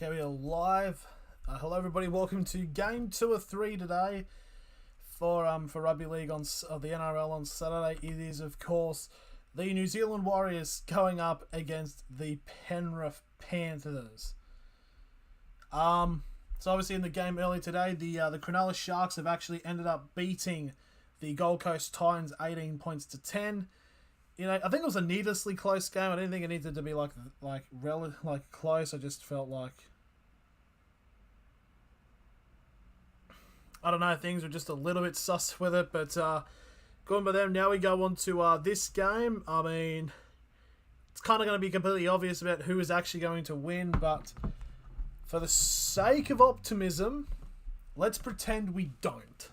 Okay, we are live. Hello, everybody. Welcome to Game 2 of 3 today for Rugby League on the NRL on Saturday. It is, of course, the New Zealand Warriors going up against the Penrith Panthers. So obviously in the game earlier today, the Cronulla Sharks have actually ended up beating the Gold Coast Titans 18 points to 10. You know, I think it was a needlessly close game. I didn't think it needed to be like close. I just felt like, I don't know, things were just a little bit sus with it. But going by them, now we go on to this game. I mean, it's kind of going to be completely obvious about who is actually going to win. But for the sake of optimism, let's pretend we don't.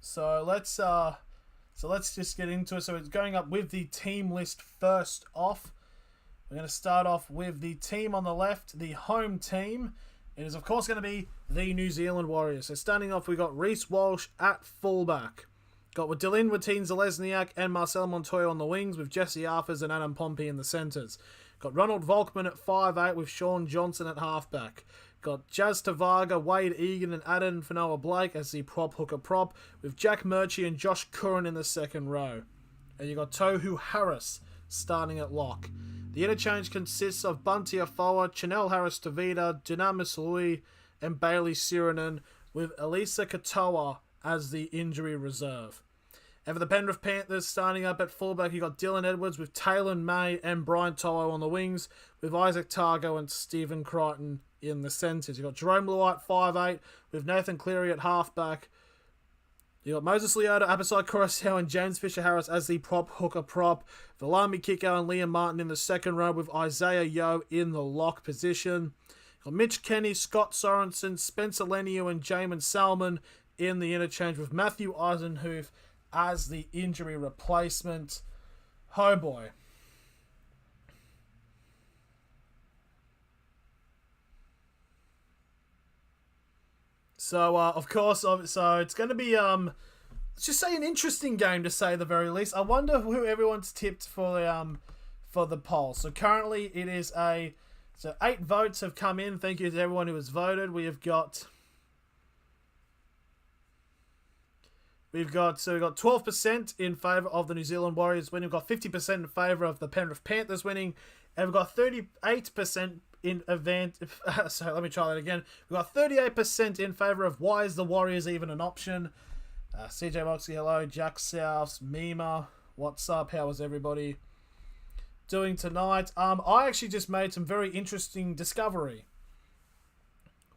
So let's just get into it. So it's going up with the team list first off. We're going to start off with the team on the left, the home team. It is, of course, going to be the New Zealand Warriors. So starting off, we got Reece Walsh at fullback. Got with Dylan Watine-Zelezniak and Marcel Montoya on the wings, with Jesse Arthurs and Adam Pompey in the centres. Got Ronald Volkman at 5'8", with Sean Johnson at halfback. Got Jazz Tavaga, Wade Egan and Adam Fanoa-Blake as the prop hooker prop, with Jack Murchie and Josh Curran in the second row. And you got Tohu Harris starting at lock. The interchange consists of Bunty Afoa, Chanel Harris-Tavita, Dunamis Lui and Bailey Siranen, with Elisa Katoa as the injury reserve. And for the Penrith Panthers, starting up at fullback, you got Dylan Edwards with Taylor May and Brian To'o on the wings, with Isaac Targo and Stephen Crichton in the centres. You got Jerome Luai at 5'8", with Nathan Cleary at halfback. You got Moses Leota, Apisai Coruscant and James Fisher-Harris as the prop hooker prop. Valami Kiko and Liam Martin in the second row, with Isaiah Yeo in the lock position. You got Mitch Kenny, Scott Sorensen, Spencer Leniu and Jamin Salmon in the interchange, with Matthew Eisenhuth as the injury replacement. Oh boy. So, of course, so it's going to be, let's just say an interesting game to say the very least. I wonder who everyone's tipped for the poll. So currently it is so 8 votes have come in. Thank you to everyone who has voted. We've got 12% in favour of the New Zealand Warriors winning. We've got 50% in favour of the Penrith Panthers winning. And we've got 38% in event. So let me try that again. We've got 38% in favour of why is the Warriors even an option. CJ Moxley, hello. Jack Souths, Mima, what's up? How is everybody doing tonight? I actually just made some very interesting discovery.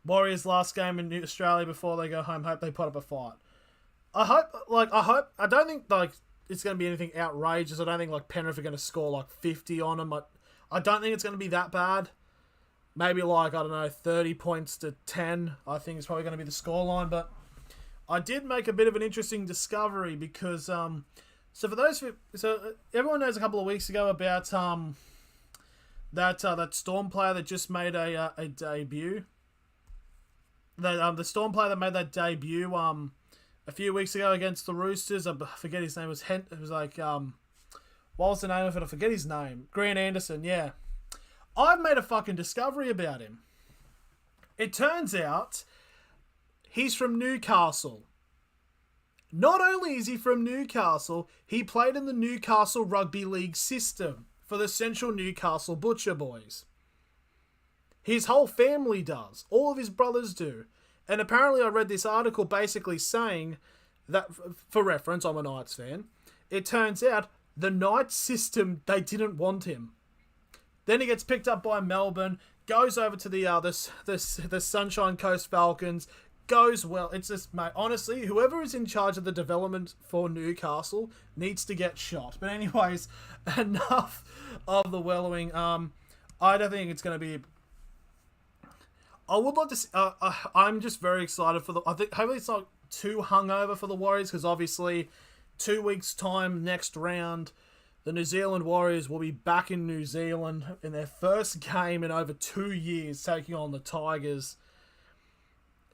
Warriors last game in Australia before they go home. Hope they put up a fight. I don't think it's going to be anything outrageous. I don't think Penrith are going to score 50 on them. I don't think it's going to be that bad. Maybe 30 points to 10. I think it's probably going to be the scoreline. But I did make a bit of an interesting discovery because so everyone knows a couple of weeks ago about that Storm player that just made a debut. The Storm player that made that debut a few weeks ago against the Roosters. I forget his name. It was what was the name of it? I forget his name. Grant Anderson, yeah. I've made a fucking discovery about him. It turns out he's from Newcastle. Not only is he from Newcastle, he played in the Newcastle Rugby League system for the Central Newcastle Butcher Boys. His whole family does. All of his brothers do. And apparently I read this article basically saying that, for reference, I'm a Knights fan, it turns out the Knights system, they didn't want him. Then he gets picked up by Melbourne, goes over to the Sunshine Coast Falcons, goes well. It's just, mate, honestly, whoever is in charge of the development for Newcastle needs to get shot. But anyways, enough of the wallowing. I don't think it's going to be... I would like to see, I'm just very excited for I think hopefully it's not too hungover for the Warriors, because obviously 2 weeks time next round, the New Zealand Warriors will be back in New Zealand in their first game in over 2 years, taking on the Tigers.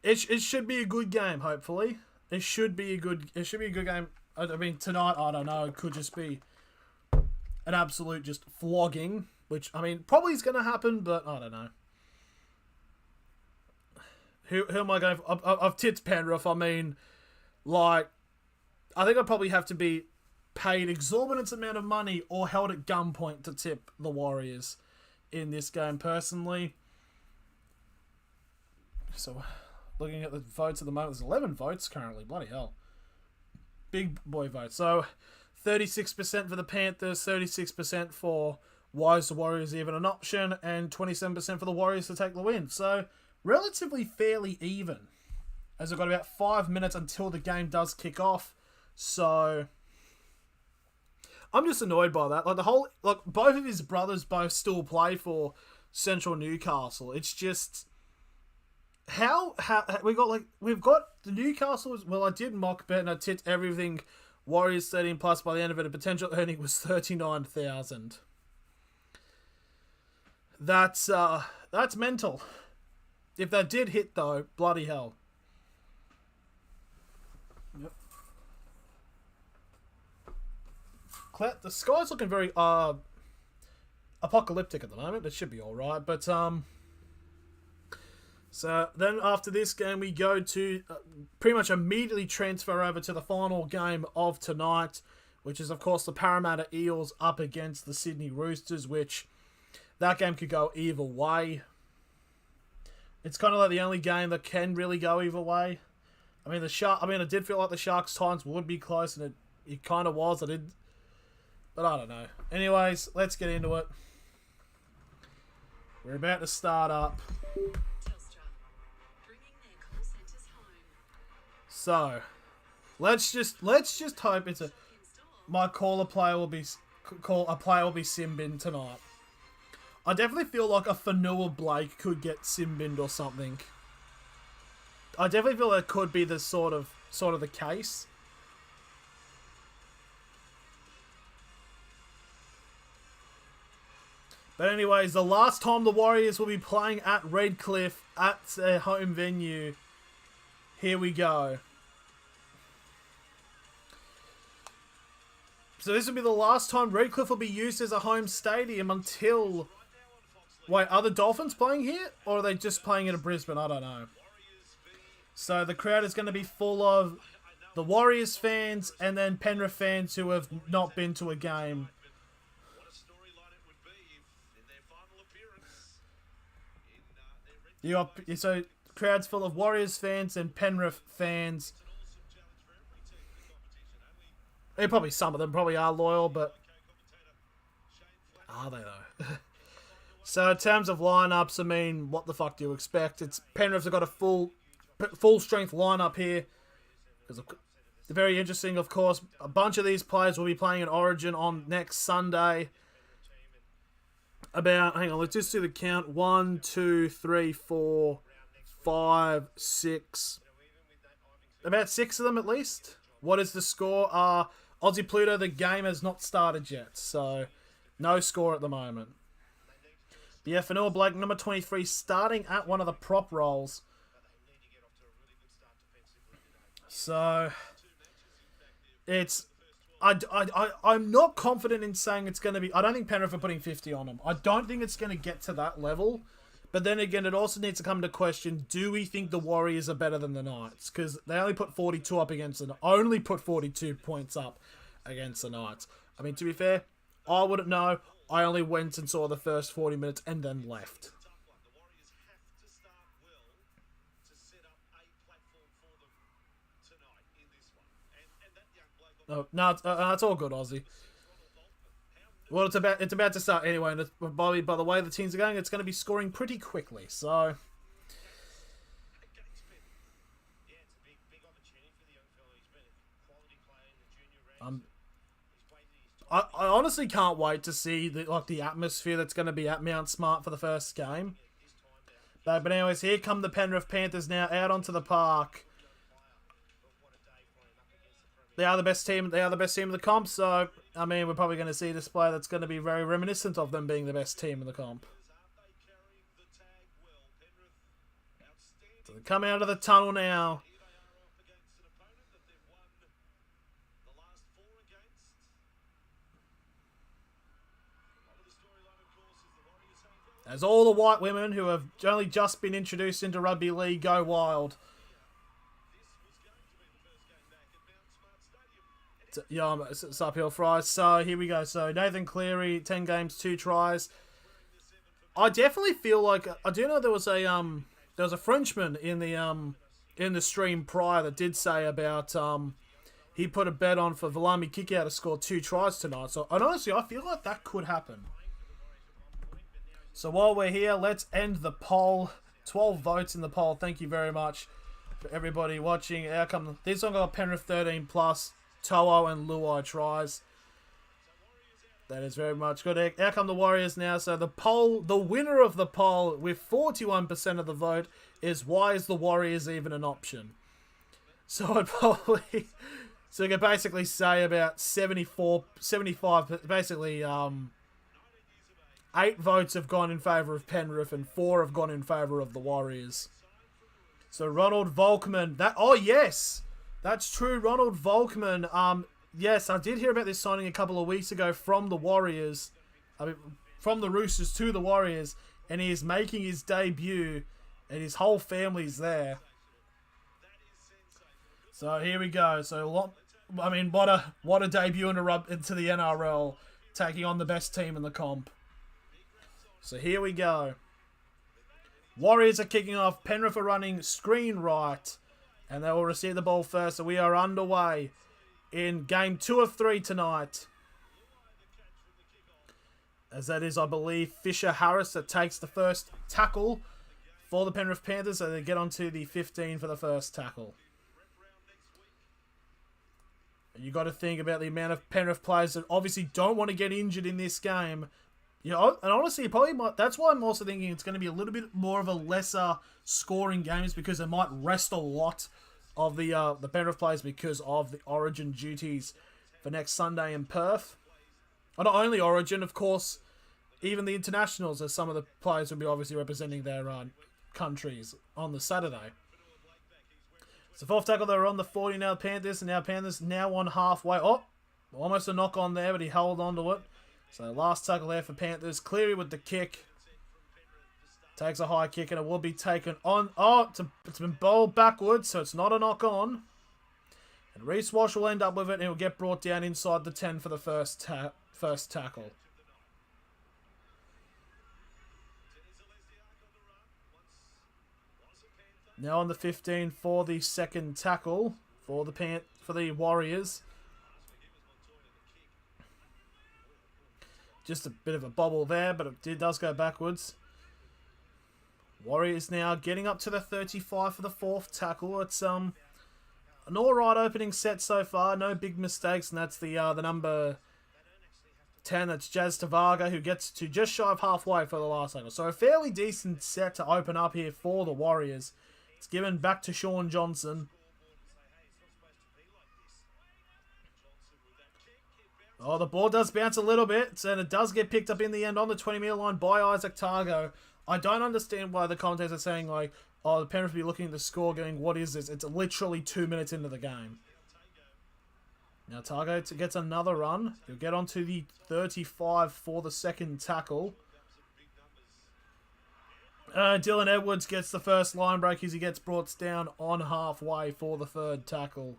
It should be a good game, hopefully. It should be a good game. I mean, tonight, I don't know, it could just be an absolute just flogging, which, I mean, probably is going to happen, but I don't know. Who am I going for? I've tipped Penrith. I mean, like, I think I'd probably have to be paid exorbitant amount of money or held at gunpoint to tip the Warriors in this game, personally. So, looking at the votes at the moment, there's 11 votes currently. Bloody hell. Big boy vote. So, 36% for the Panthers, 36% for why is the Warriors even an option, and 27% for the Warriors to take the win. So, relatively fairly even, as we've got about 5 minutes until the game does kick off. So I'm just annoyed by that. Like both of his brothers both still play for Central Newcastle. It's just how we've got the Newcastle. Well, I did mock bet and I tipped everything Warriors 13 plus. By the end of it, a potential earning was 39,000. That's mental. If that did hit, though, bloody hell. Yep. The sky's looking very apocalyptic at the moment. It should be all right. But so then after this game, we go to pretty much immediately transfer over to the final game of tonight, which is, of course, the Parramatta Eels up against the Sydney Roosters, which that game could go either way. It's kind of like the only game that can really go either way. I mean, I did feel like the Sharks' times would be close, and it kind of was. But I don't know. Anyways, let's get into it. We're about to start up. So, let's just hope my player will be Simbin tonight. I definitely feel like a Fanua Blake could get Simbined or something. I definitely feel that could be the sort of the case. But anyways, the last time the Warriors will be playing at Redcliffe at their home venue. Here we go. So this will be the last time Redcliffe will be used as a home stadium until... Wait, are the Dolphins playing here? Or are they just playing in Brisbane? I don't know. So the crowd is going to be full of the Warriors fans and then Penrith fans who have not been to a game. So crowds full of Warriors fans and Penrith fans. Probably some of them probably are loyal, but are they though? So in terms of lineups, I mean, what the fuck do you expect? It's Penrith have got a full strength lineup here. It's very interesting, of course. A bunch of these players will be playing in Origin on next Sunday. Hang on, let's just do the count. 1, 2, 3, 4, 5, 6. About 6 of them at least. What is the score? Aussie Pluto, the game has not started yet, so no score at the moment. Yeah, Fanua Blake, number 23, starting at one of the prop roles. So, I'm not confident in saying it's going to be... I don't think Penrith are putting 50 on them. I don't think it's going to get to that level. But then again, it also needs to come to question, do we think the Warriors are better than the Knights? Because they only put 42 up against only put 42 points up against the Knights. I mean, to be fair, I wouldn't know. I only went and saw the first 40 minutes and then left. No, it's all good, Aussie. Well, it's about to start anyway, and by the way the teams are going, it's going to be scoring pretty quickly. So, I honestly can't wait to see the atmosphere that's going to be at Mount Smart for the first game. But anyways, here come the Penrith Panthers now out onto the park. They are the best team. They are the best team in the comp. So, I mean, we're probably going to see a display that's going to be very reminiscent of them being the best team in the comp. So they come out of the tunnel now. As all the white women who have only just been introduced into rugby league go wild. Yeah, it's uphill fries. So here we go. So Nathan Cleary, 10 games, 2 tries. I definitely feel like I do know there was a Frenchman in the stream prior that did say about he put a bet on for Valami Kickoff to score 2 tries tonight. So and honestly, I feel like that could happen. So while we're here, let's end the poll. 12 votes in the poll. Thank you very much for everybody watching. Outcome. This one got Penrith 13 plus To'o and Luai tries. That is very much good. Out come the Warriors now. So the winner of the poll with 41% of the vote is why is the Warriors even an option? So I'd probably, so you could basically say about 75, basically 8 votes have gone in favour of Penrith and 4 have gone in favour of the Warriors. So Ronald Volkman, yes, that's true. Ronald Volkman, yes, I did hear about this signing a couple of weeks ago from the Warriors. From the Roosters to the Warriors. And he is making his debut. And his whole family's there. So here we go. So what a debut into the NRL. Taking on the best team in the comp. So here we go. Warriors are kicking off. Penrith are running screen right. And they will receive the ball first. So we are underway in game 2 of 3 tonight. As that is, I believe, Fisher Harris that takes the first tackle for the Penrith Panthers. So they get onto the 15 for the first tackle. You got to think about the amount of Penrith players that obviously don't want to get injured in this game. You know, and honestly, that's why I'm also thinking it's going to be a little bit more of a lesser scoring games because they might rest a lot of the Penrith players because of the Origin duties for next Sunday in Perth. And not only Origin, of course, even the internationals, as some of the players will be obviously representing their countries on the Saturday. So fourth tackle, they're on the 40 now, Panthers, and now Panthers now on halfway. Oh, almost a knock on there, but he held on to it. So last tackle there for Panthers. Cleary with the kick. Takes a high kick and it will be taken on. Oh, it's been bowled backwards, so it's not a knock on. And Reece Walsh will end up with it and it will get brought down inside the 10 for the first tackle. Now on the 15 for the second tackle for the Warriors. Just a bit of a bobble there, but it does go backwards. Warriors now getting up to the 35 for the fourth tackle. It's an alright opening set so far. No big mistakes, and that's the number 10. That's Jazz Tavaga, who gets to just shy of halfway for the last tackle. So a fairly decent set to open up here for the Warriors. It's given back to Sean Johnson. Oh, the ball does bounce a little bit, and it does get picked up in the end on the 20-metre line by Isaac Targo. I don't understand why the commentators are saying, like, oh, the Penrith will be looking at the score going, what is this? It's literally 2 minutes into the game. Now Targo gets another run. He'll get onto the 35 for the second tackle. Dylan Edwards gets the first line break as he gets brought down on halfway for the third tackle.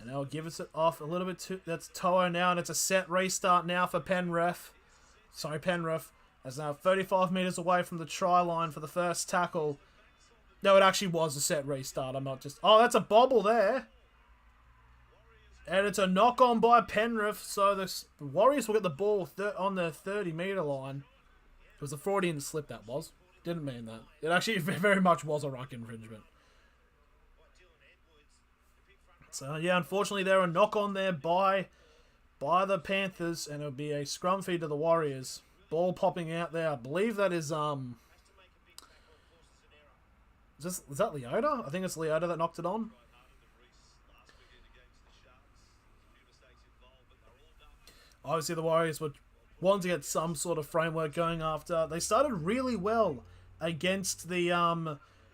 And they'll give us it off a little bit too. That's To'o now, and it's a set restart now for Penrith. Penrith. As now 35 metres away from the try line for the first tackle. No, it actually was a set restart. I'm not just... Oh, that's a bobble there. And it's a knock-on by Penrith. So the Warriors will get the ball on the 30-metre line. It was a Freudian slip, that was. Didn't mean that. It actually very much was a ruck infringement. So, yeah, unfortunately, there a knock-on there by the Panthers. And it'll be a scrum feed to the Warriors. Ball popping out there. I believe that is, is that Leota? I think it's Leota that knocked it on. Obviously, the Warriors would want to get some sort of framework going after. They started really well against the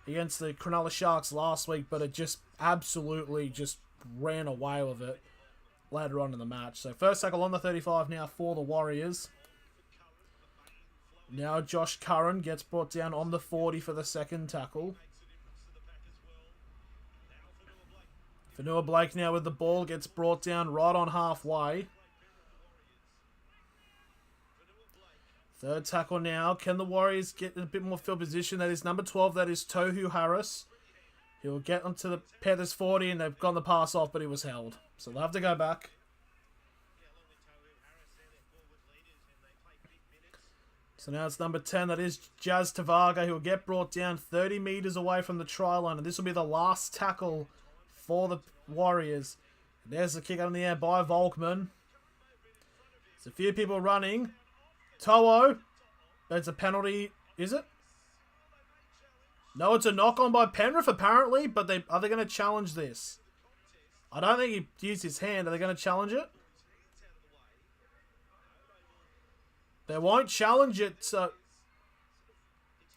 Cronulla Sharks last week, but it just absolutely just ran away with it later on in the match. So first tackle on the 35 now for the Warriors. Now Josh Curran gets brought down on the 40 for the second tackle. Fanua Blake now with the ball, gets brought down right on halfway. Third tackle now. Can the Warriors get in a bit more field position? That is number 12. That is Tohu Harris. He'll get onto the Panthers 40 and they've gone the pass off, but he was held. So they'll have to go back. So now it's number 10. That is Jazz Tavaga. He'll get brought down 30 metres away from the try line. And this will be the last tackle for the Warriors. And there's the kick out in the air by Volkman. There's a few people running. To'o. That's a penalty. Is it? No, it's a knock-on by Penrith, apparently. But are they going to challenge this? I don't think he used his hand. Are they going to challenge it? They won't challenge it, so...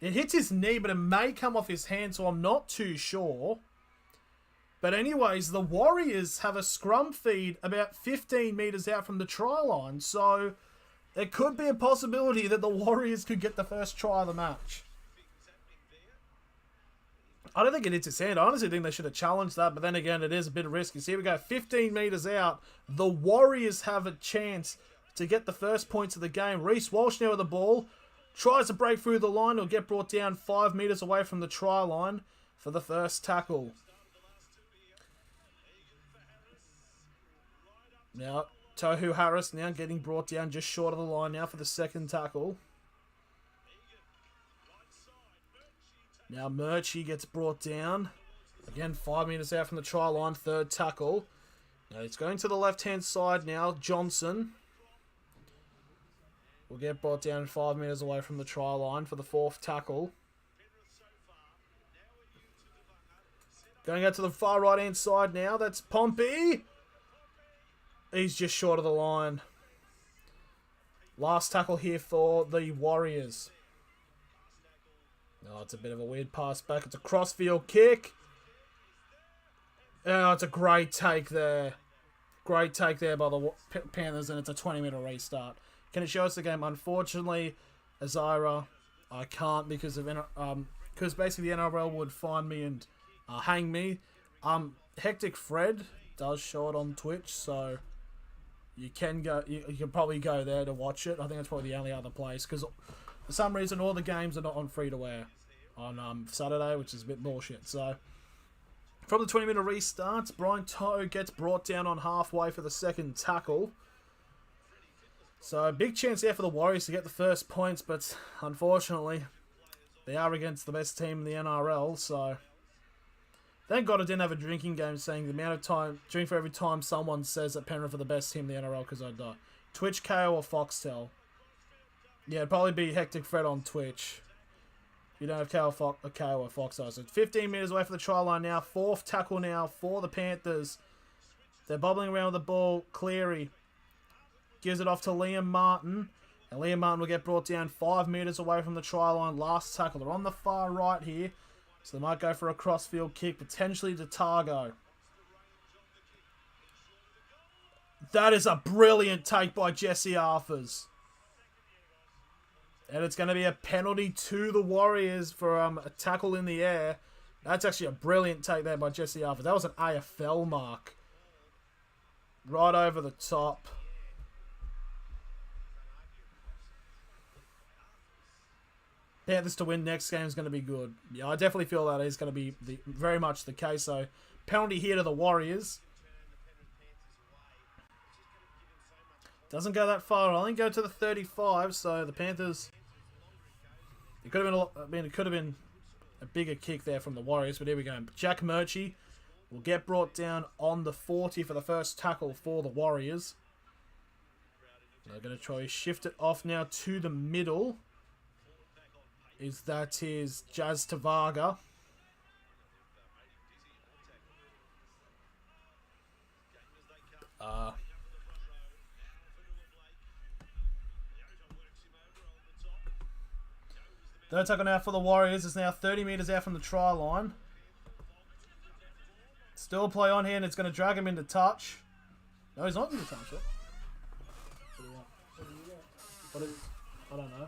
It hits his knee, but it may come off his hand, so I'm not too sure. But anyways, the Warriors have a scrum feed about 15 metres out from the try line, so... There could be a possibility that the Warriors could get the first try of the match. I don't think it hits his hand. I honestly think they should have challenged that, but then again, it is a bit risky. So here we go, 15 metres out. The Warriors have a chance to get the first points of the game. Reece Walsh now with the ball. Tries to break through the line. He'll get brought down 5 metres away from the try line for the first tackle. Now, Tohu Harris now getting brought down just short of the line now for the second tackle. Now Murchie gets brought down. Again, 5 metres out from the try line. Third tackle. Now it's going to the left-hand side now. Johnson will get brought down 5 metres away from the try line for the fourth tackle. Going out to the far right-hand side now. That's Pompey. He's just short of the line. Last tackle here for the Warriors. Oh, it's a bit of a weird pass back. It's a cross-field kick. Oh, it's a great take there. Great take there by the Panthers, and it's a 20-minute restart. Can it show us the game? Unfortunately, Azira, I can't because basically the NRL would find me and hang me. Hectic Fred does show it on Twitch, so you can go. You can probably go there to watch it. I think that's probably the only other place because for some reason all the games are not on free to air on Saturday, which is a bit bullshit. So from the 20-minute restarts, Brian Toe gets brought down on halfway for the second tackle. So, big chance there for the Warriors to get the first points, but unfortunately, they are against the best team in the NRL, so thank God I didn't have a drinking game saying the amount of time, drink for every time someone says that Penrith are the best team in the NRL because I'd die. Twitch, KO, or Foxtel? Yeah, it'd probably be Hectic Fred on Twitch. You don't have KO or Foxtel. So, 15 metres away from the try line now. Fourth tackle now for the Panthers. They're bobbling around with the ball. Cleary gives it off to Liam Martin. And Liam Martin will get brought down 5 metres away from the try line. Last tackle. They're on the far right here. So they might go for a cross-field kick, potentially to Targo. That is a brilliant take by Jesse Arthurs. And it's going to be a penalty to the Warriors for a tackle in the air. That's actually a brilliant take there by Jesse Arthurs. That was an AFL mark. Right over the top. Panthers to win next game is going to be good. Yeah, I definitely feel that is going to be very much the case. So, penalty here to the Warriors. Doesn't go that far. I'll only go to the 35. So, the Panthers... It could have been a lot, it could have been a bigger kick there from the Warriors. But here we go. Jack Murchie will get brought down on the 40 for the first tackle for the Warriors. They're going to try to shift it off now to the middle. That is Jazz Tavaga. Third tackle now for the Warriors. It's now 30 metres out from the try line. Still a play on here, and it's going to drag him into touch. No, he's not into touch. What do you want? I don't know.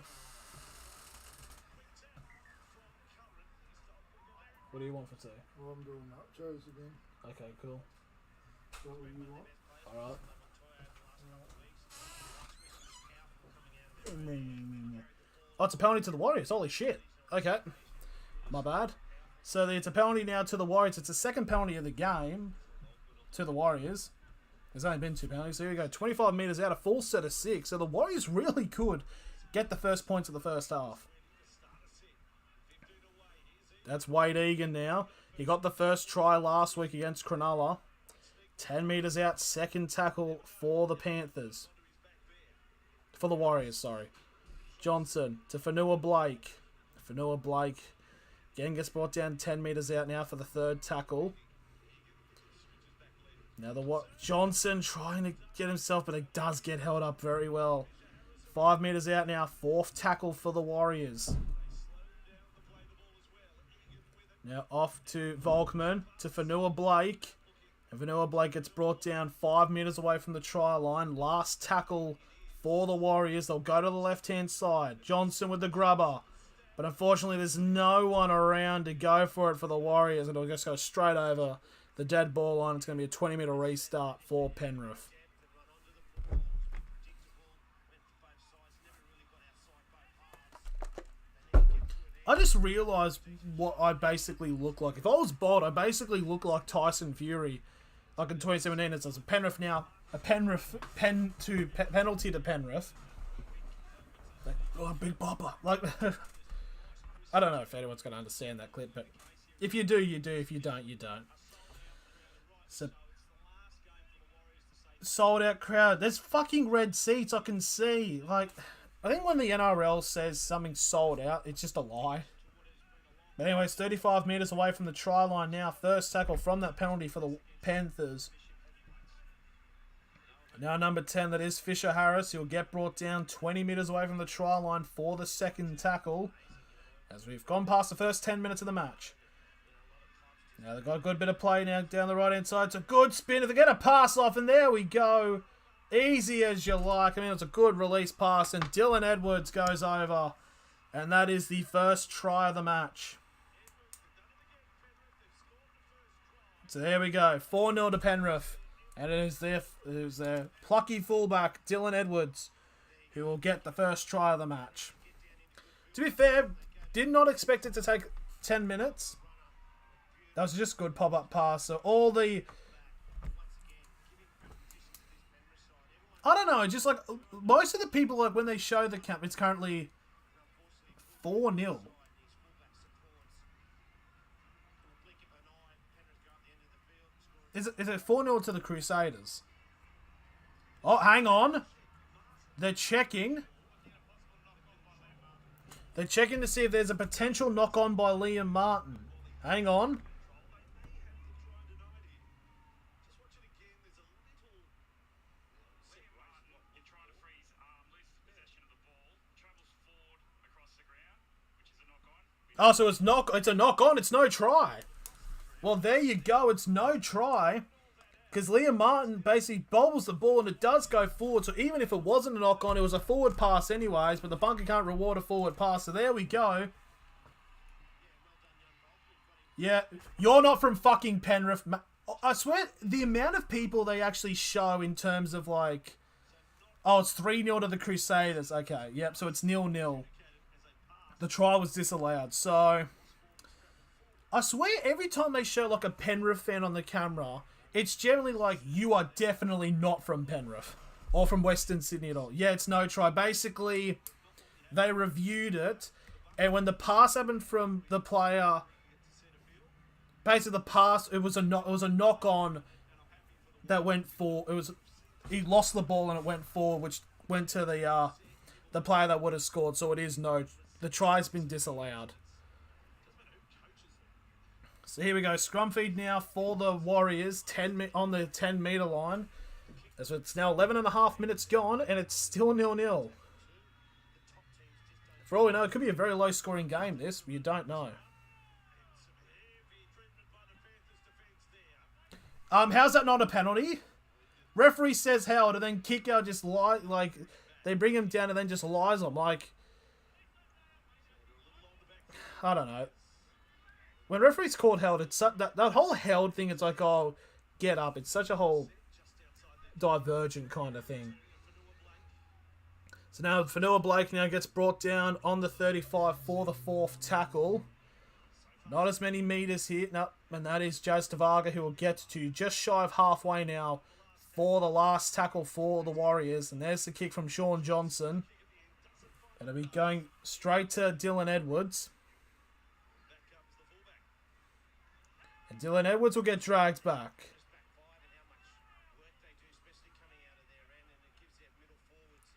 What do you want for tea? Well, I'm doing nachos again. Okay, cool. Is that what you want? Alright. Oh, it's a penalty to the Warriors. Holy shit. Okay. My bad. So it's a penalty now to the Warriors. It's the second penalty of the game to the Warriors. There's only been 2 penalties. So here we go. 25 metres out, a full set of 6. So the Warriors really could get the first points of the first half. That's Wade Egan now. He got the first try last week against Cronulla. 10 metres out, second tackle for the Panthers. For the Warriors, sorry. Johnson to Fanua Blake. Fanua Blake. Again gets brought down 10 metres out now for the third tackle. Now Johnson trying to get himself, but it does get held up very well. 5 metres out now, fourth tackle for the Warriors. Now off to Volkman, to Fanua Blake. And Fanua Blake gets brought down 5 metres away from the try line. Last tackle for the Warriors. They'll go to the left-hand side. Johnson with the grubber. But unfortunately, there's no one around to go for it for the Warriors. And it'll just go straight over the dead ball line. It's going to be a 20-metre restart for Penrith. I just realised what I basically look like. If I was bald, I basically look like Tyson Fury. Like in 2017, it's a Penrith now. A penalty to Penrith. Like, oh, big bopper. Like, I don't know if anyone's going to understand that clip, but if you do, you do. If you don't, you don't. So, sold out crowd. There's fucking red seats I can see. Like, I think when the NRL says something's sold out, it's just a lie. But anyways, 35 metres away from the try line now. First tackle from that penalty for the Panthers. Now number 10, that is Fisher Harris. He'll get brought down 20 metres away from the try line for the second tackle. As we've gone past the first 10 minutes of the match. Now they've got a good bit of play now down the right-hand side. It's a good spin. If they get a pass off, and there we go. Easy as you like. I mean, it's a good release pass, and Dylan Edwards goes over. And that is the first try of the match. So there we go. 4-0 to Penrith. And it is their plucky fullback, Dylan Edwards, who will get the first try of the match. To be fair, did not expect it to take 10 minutes. That was just a good pop-up pass. So all the... I don't know, just like, most of the people, like, when they show the camp, it's currently 4-0. Is it 4-0 to the Crusaders? Oh, hang on. They're checking. They're checking to see if there's a potential knock-on by Liam Martin. Hang on. Oh, so it's a knock-on. It's no try. Well, there you go. It's no try. Because Liam Martin basically bobbles the ball and it does go forward. So even if it wasn't a knock-on, it was a forward pass anyways. But the bunker can't reward a forward pass. So there we go. Yeah, you're not from fucking Penrith. I swear, the amount of people they actually show in terms of like... Oh, it's 3-0 to the Crusaders. Okay, yep, so it's 0-0. The try was disallowed. So... I swear every time they show like a Penrith fan on the camera, it's generally like, you are definitely not from Penrith. Or from Western Sydney at all. Yeah, it's no try. Basically, they reviewed it, and when the pass happened from the player... Basically, the pass, it was a knock-on that went for... He lost the ball and it went forward, which went to the player that would have scored. So it is no... The try's been disallowed. So here we go. Scrum feed now for the Warriors on the 10-metre line. So it's now 11.5 minutes gone, and it's still 0-0. For all we know, it could be a very low-scoring game, this. But you don't know. How's that not a penalty? Referee says held, and then kicker just they bring him down and then just lies him. Like, I don't know. when referees called held, it's that whole held thing. It's like, oh, get up. It's such a whole divergent kind of thing. So now Fanua Blake now gets brought down on the 35 for the 4th tackle. Not as many meters here. No, and that is Jazz Tavaga who will get to just shy of halfway now for the last tackle for the Warriors. And there's the kick from Sean Johnson. It'll be going straight to Dylan Edwards. And Dylan Edwards will get dragged back.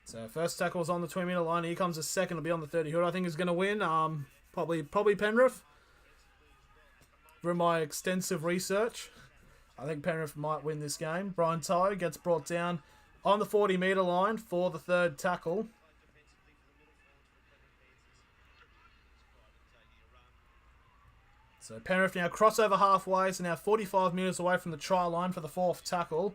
So first tackle is on the 20-meter line. Here comes the second. It'll be on the 30. Who do I think is going to win? Probably Penrith. Through my extensive research, I think Penrith might win this game. Brian Toe gets brought down on the 40-meter line for the 3rd tackle. So Penrith now cross over halfway, so now 45 metres away from the try line for the 4th tackle.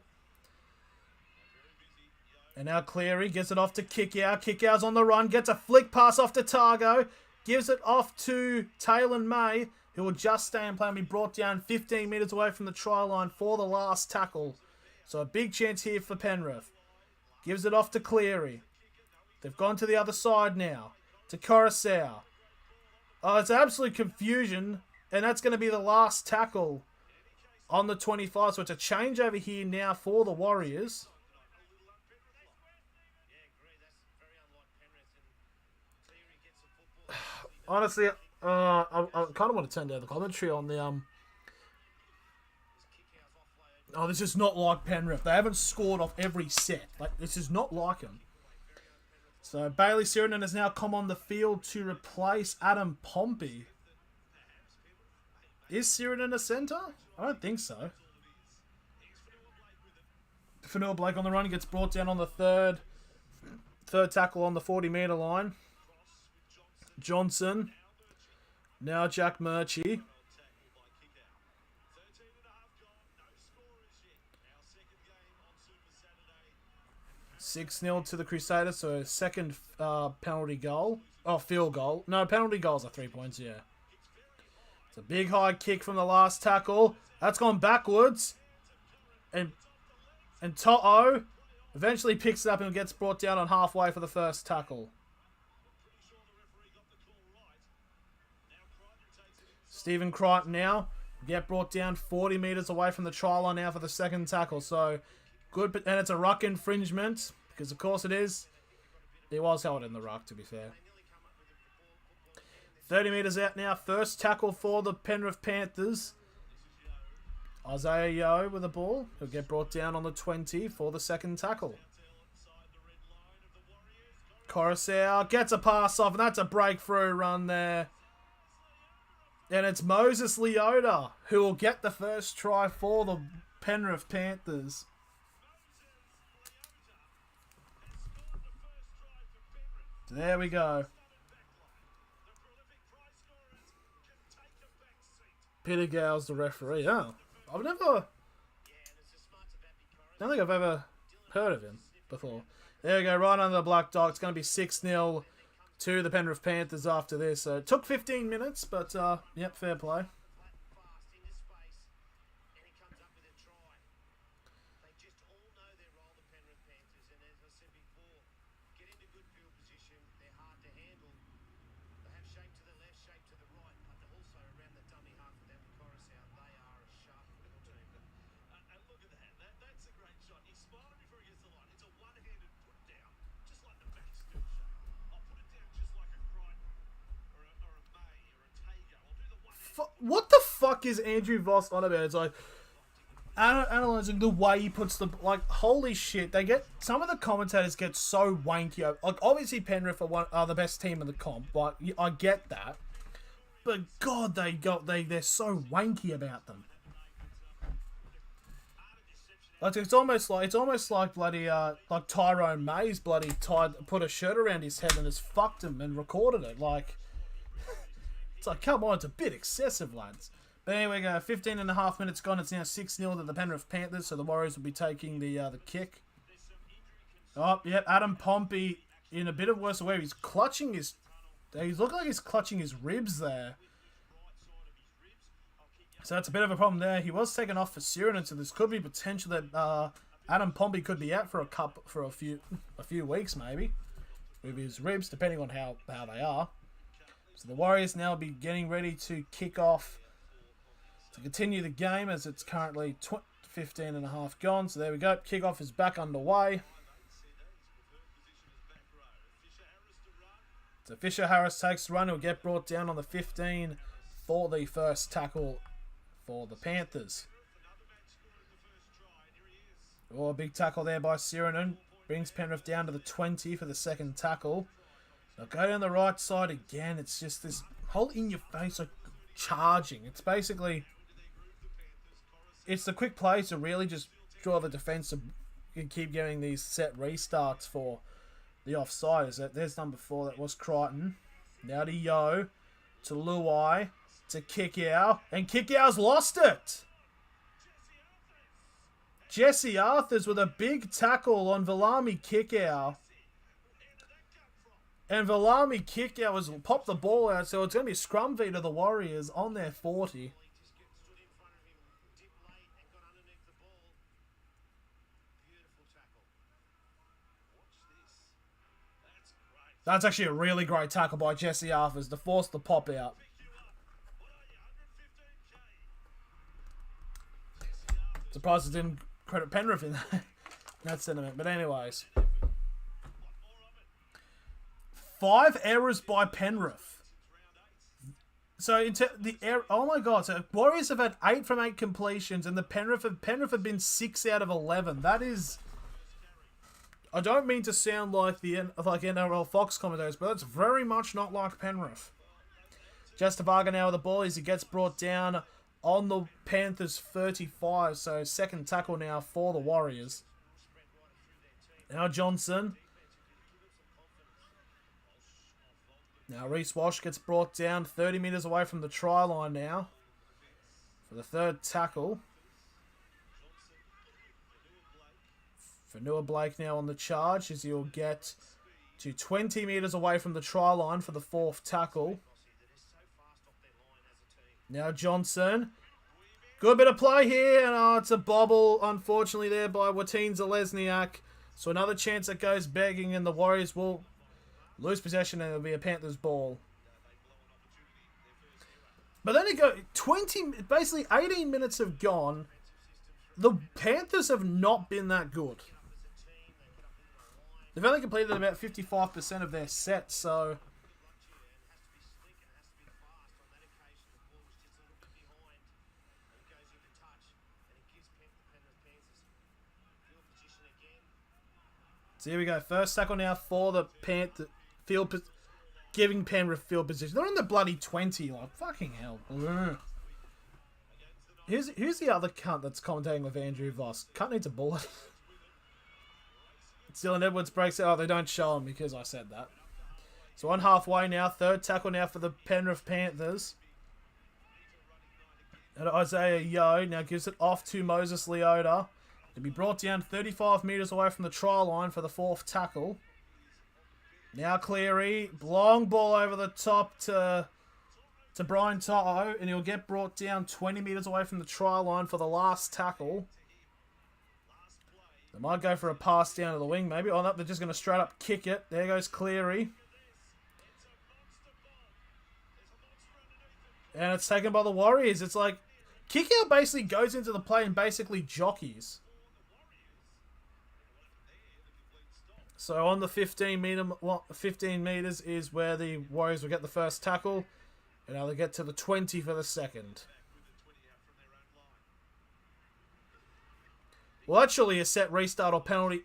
And now Cleary gets it off to Kickoff. Kickoff's on the run, gets a flick pass off to Targo, gives it off to Taylor May, who will just stay in play and be brought down 15 metres away from the try line for the last tackle. So a big chance here for Penrith. Gives it off to Cleary. They've gone to the other side now, to Coruscant. Oh, it's absolute confusion, and that's going to be the last tackle on the 25. So it's a change over here now for the Warriors. Honestly, I kind of want to turn down the commentary on the Oh, this is not like Penrith. They haven't scored off every set. Like, this is not like them. So Bailey Sirenen has now come on the field to replace Adam Pompey. Is Sirenen a centre? I don't think so. Fanua Blake on the run, gets brought down on the third tackle on the 40-metre line. Johnson. Now Jack Murchie. 6-0 to the Crusaders, so second penalty goal. Oh, field goal. No, penalty goals are 3 points, yeah. It's a big high kick from the last tackle. That's gone backwards. And To'o eventually picks it up and gets brought down on halfway for the first tackle. Stephen Crichton now get brought down 40 metres away from the try line now for the second tackle. So good, and it's a ruck infringement because of course it is. It was held in the ruck, to be fair. 30 metres out now. First tackle for the Penrith Panthers. Isaiah Yeo with the ball. He'll get brought down on the 20 for the second tackle. Coruscant gets a pass off, and that's a breakthrough run there. And it's Moses Leota who will get the first try for the Penrith Panthers. There we go. Peter Gale's the referee. Oh, I don't think I've ever heard of him before. There we go, right under the black dot. It's going to be 6-0 to the Penrith Panthers after this. So it took 15 minutes, but yep, fair play. What the fuck is Andrew Voss on about? It's like, analyzing the way he puts the, like, holy shit, they get, some of the commentators get so wanky. Like, obviously Penrith are the best team in the comp, but I get that. But God, they're so wanky about them. Like, it's almost like bloody, like Tyrone May's bloody put a shirt around his head and has fucked him and recorded it. Like, it's like, come on, it's a bit excessive, lads. But anyway, 15 and a half minutes gone. It's now 6-0 to the Penrith Panthers, so the Warriors will be taking the kick. Oh, yep, Adam Pompey in a bit of worse way. He's clutching his... He's looking like he's clutching his ribs there. So that's a bit of a problem there. He was taken off for Sirenin, so this could be potential that Adam Pompey could be out for a few weeks maybe with his ribs, depending on how they are. So the Warriors now be getting ready to kick off to continue the game as it's currently 15 and a half gone. So there we go. Kickoff is back underway. So Fisher Harris takes the run. He'll get brought down on the 15 for the first tackle for the Panthers. Oh, a big tackle there by Sirenin. Brings Penrith down to the 20 for the second tackle. They'll go down the right side again. It's just this whole in-your-face like charging. It's basically... It's the quick plays to really just draw the defence to keep getting these set restarts for the offsiders. There's number 4. That was Crichton. Now to Yo. To Luai. To Kickoff. And Kickoff's lost it. Jesse Arthurs with a big tackle on Valami Kickoff. And Valami Kickoff has popped the ball out, so it's going to be scrum v to the Warriors on their 40. That's actually a really great tackle by Jesse Arthurs to force the pop out. Surprised it didn't credit Penrith in that sentiment. But anyways. 5 errors by Penrith. So oh my god, so Warriors have had 8 from 8 completions and the Penrith have been 6 out of 11. That is... I don't mean to sound like NRL Fox commentators, but that's very much not like Penrith. Justavaga now with the ball as he gets brought down on the Panthers 35. So second tackle now for the Warriors. Now Johnson. Now Reece Walsh gets brought down 30 metres away from the try line now for the third tackle. Fanua Blake now on the charge as he'll get to 20 metres away from the try line for the fourth tackle. Now Johnson. Good bit of play here. And it's a bobble, unfortunately, there by Wateen Zalesniak. So another chance that goes begging and the Warriors will lose possession and it'll be a Panthers ball. But then it go 20, basically 18 minutes have gone. The Panthers have not been that good. They've only completed about 55% of their sets, so... So here we go. First tackle now for the Panthers. Giving Penrith field position. They're in the bloody 20. Like, fucking hell. Who's the other cunt that's commentating with Andrew Voss? Cunt needs a bullet. Dylan Edwards breaks it. Oh, they don't show him because I said that. So on halfway now. Third tackle now for the Penrith Panthers. And Isaiah Yo now gives it off to Moses Leota. To be brought down 35 metres away from the try line for the fourth tackle. Now Cleary. Long ball over the top to Brian To'o. And he'll get brought down 20 metres away from the try line for the last tackle. They might go for a pass down to the wing, maybe. Oh, no, they're just going to straight up kick it. There goes Cleary. And it's taken by the Warriors. It's like, kick out basically goes into the play and basically jockeys. So on the 15 metres is where the Warriors will get the first tackle. And now they get to the 20 for the second. Well, that's surely a set restart or penalty.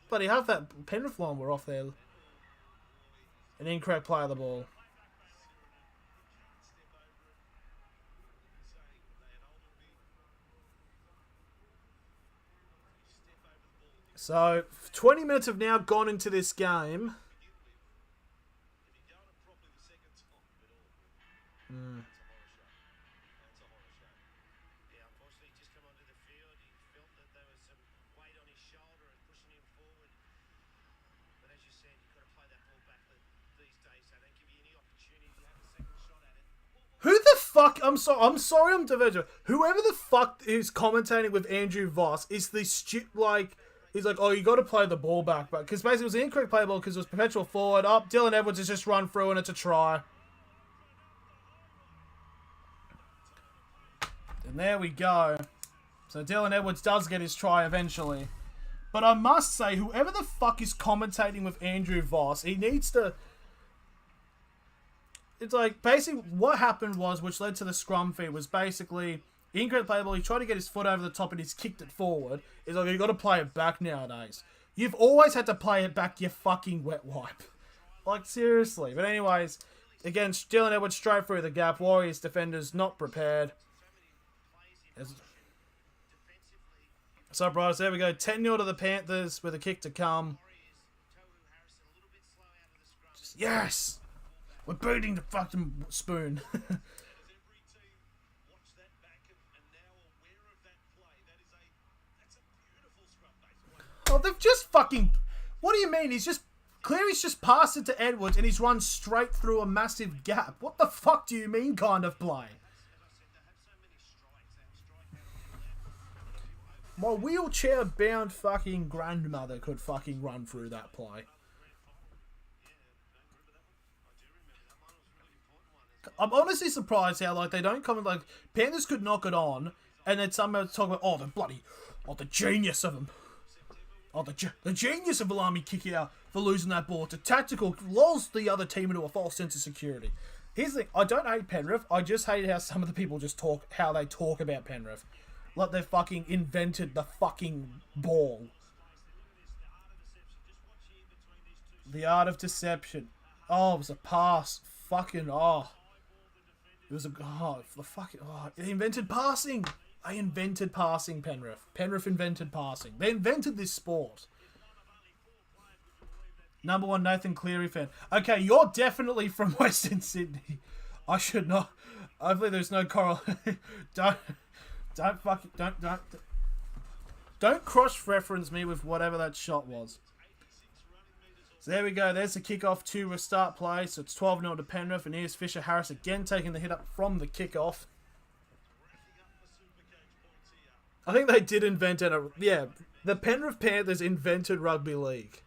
Bloody have that Penrith line were off there. An incorrect play of the ball. So, 20 minutes have now gone into this game. Who the fuck? I'm sorry I'm diverging. Whoever the fuck is commentating with Andrew Voss is the he's like, oh, you got to play the ball back. But because basically it was an incorrect play ball because it was perpetual forward. Up, Dylan Edwards has just run through and it's a try. And there we go. So Dylan Edwards does get his try eventually. But I must say, whoever the fuck is commentating with Andrew Voss, he needs to... It's like, basically, what happened was, which led to the scrum feed, was basically, incorrect play ball, he tried to get his foot over the top and he's kicked it forward. It's like, you got to play it back nowadays. You've always had to play it back, you fucking wet wipe. Like, seriously. But anyways, again, Dylan Edwards straight through the gap. Warriors defenders not prepared. So, bros, there we go. 10-0 to the Panthers with a kick to come. Yes! We're beating the fucking spoon. Oh, they've just fucking... What do you mean? Cleary's just passed it to Edwards and he's run straight through a massive gap. What the fuck do you mean kind of play? My wheelchair-bound fucking grandmother could fucking run through that play. I'm honestly surprised how, like, they don't comment, like, Panthers could knock it on, and then somehow talk about, the genius of them. Oh, the genius of Alami kicking out for losing that ball. It's a tactical, lulls the other team into a false sense of security. Here's the thing, I don't hate Penrith, I just hate how some of the people just how they talk about Penrith. Like they fucking invented the fucking ball. The art of deception. Oh, it was a pass. Fucking, oh. It was they invented passing. They invented passing, Penrith. Penrith invented passing. They invented this sport. Number 1 Nathan Cleary fan. Okay, you're definitely from Western Sydney. I should not. Hopefully there's no correlation. Don't cross-reference me with whatever that shot was. So there we go. There's the kickoff to restart play. So it's 12-0 to Penrith. And here's Fisher Harris again taking the hit up from the kickoff. I think they did invent it. Yeah, the Penrith Panthers invented rugby league.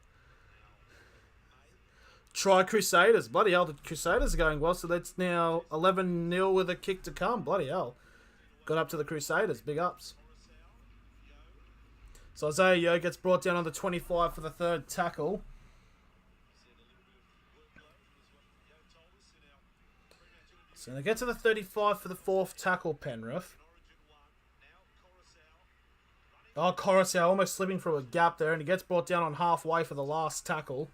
Try Crusaders. Bloody hell, the Crusaders are going well. So that's now 11-0 with a kick to come. Bloody hell. Got up to the Crusaders. Big ups. So Isaiah Yeo gets brought down on the 25 for the third tackle. So they get to the 35 for the fourth tackle, Penrith. Oh, Coruscant almost slipping through a gap there, and he gets brought down on halfway for the last tackle.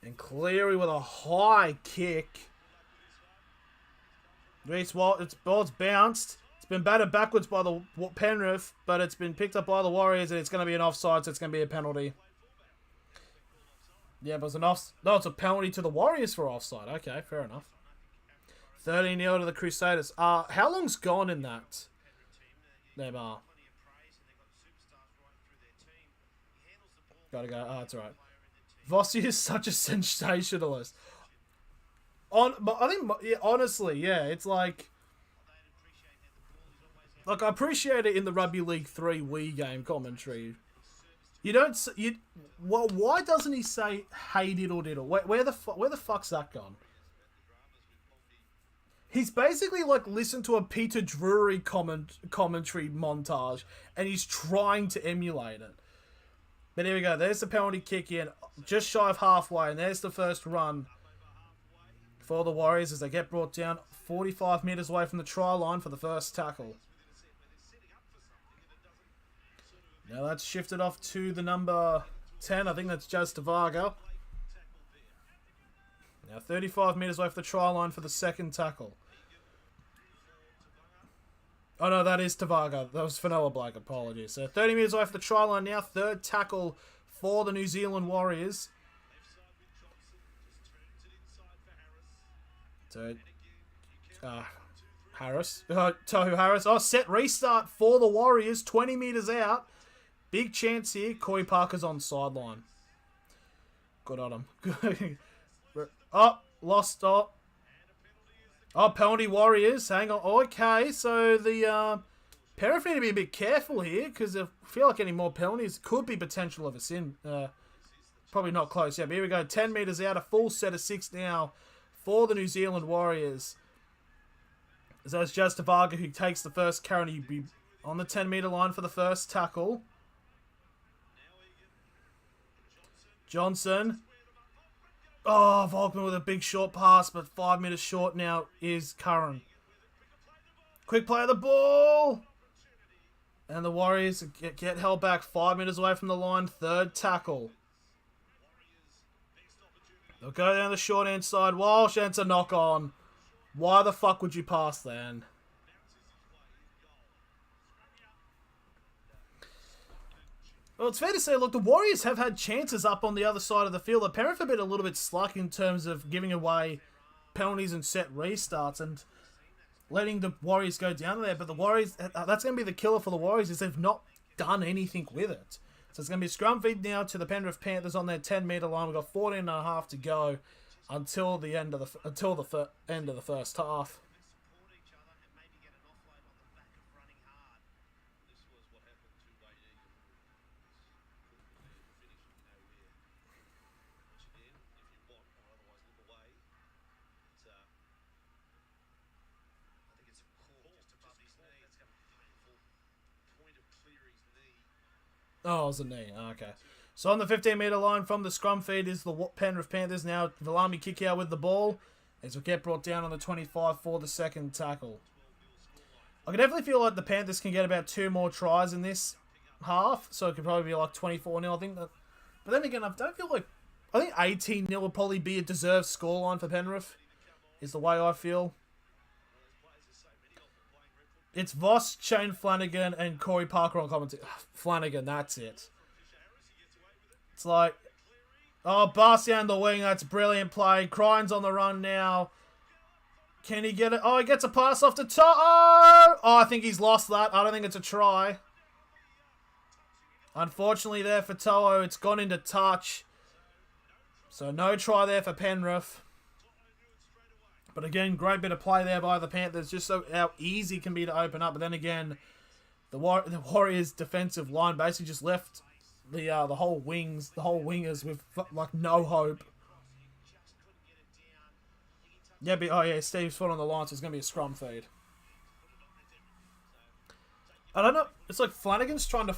And Cleary with a high kick. Reece Walt, it's bounced. It's been batted backwards by the Penrith, but it's been picked up by the Warriors, and it's going to be an offside, so it's going to be a penalty. Yeah, but it's a penalty to the Warriors for offside. Okay, fair enough. 13-0 to the Crusaders. How long's gone in that? Neymar. Gotta go. Oh, that's alright. Vossi is such a sensationalist. Honestly, yeah, it's like I appreciate it in the Rugby League 3 Wii game commentary. Why doesn't he say hey diddle diddle? Where the fuck's that gone? He's basically like listened to a Peter Drury commentary montage and he's trying to emulate it. But here we go. There's the penalty kick in, just shy of halfway, and there's the first run for the Warriors as they get brought down 45 metres away from the try line for the first tackle. Now that's shifted off to the number 10. I think that's Jazz Tavaga. Now 35 metres away from the try line for the second tackle. Oh no, that is Tavaga. That was Fanoa Blake, apologies. So 30 metres away from the try line now. Third tackle for the New Zealand Warriors. So, Harris. Tohu Harris. Oh, set restart for the Warriors. 20 metres out. Big chance here. Corey Parker's on sideline. Good on him. Oh, lost. Oh. Oh, penalty Warriors. Hang on. Okay, so the Penrith need to be a bit careful here because I feel like any more penalties could be potential of a sin. Probably not close. Yeah, but here we go. 10 metres out. A full set of 6 now for the New Zealand Warriors. So it's Justavaga who takes the first carry and he'd be on the 10-metre line for the first tackle. Johnson. Oh, Volkman with a big short pass, but 5 metres short now is Curran. Quick play of the ball. And the Warriors get held back 5 metres away from the line. Third tackle. They'll go down the short hand side. Walsh, and it's a knock on. Why the fuck would you pass then? Well, it's fair to say, look, the Warriors have had chances up on the other side of the field. The Penrith have been a little bit slack in terms of giving away penalties and set restarts and letting the Warriors go down there. But the Warriors, that's going to be the killer for the Warriors, is they've not done anything with it. So it's going to be a scrum feed now to the Penrith Panthers on their 10-metre line. We've got 14 and a half to go until the end of the end of the first half. Oh, it was a knee. Okay. So on the 15-metre line from the scrum feed is the Penrith Panthers. Now Valami kick out with the ball as we get brought down on the 25 for the second tackle. I can definitely feel like the Panthers can get about 2 more tries in this half. So it could probably be like 24-0. I think that, but then again, I don't feel like... I think 18-0 would probably be a deserved scoreline for Penrith. Is the way I feel. It's Voss, Shane Flanagan, and Corey Parker on commentary. Flanagan, that's it. It's like, oh, Barcia on the wing, that's brilliant play. Crine's on the run now. Can he get it? Oh, he gets a pass off to To'o. Oh, I think he's lost that. I don't think it's a try. Unfortunately there for To'o, it's gone into touch. So no try there for Penrith. But again, great bit of play there by the Panthers, just so how easy it can be to open up. But then again, the Warriors' defensive line basically just left the whole wingers with like no hope. Yeah, but oh yeah, Steve's foot on the line, so it's gonna be a scrum feed. I don't know. It's like Flanagan's trying to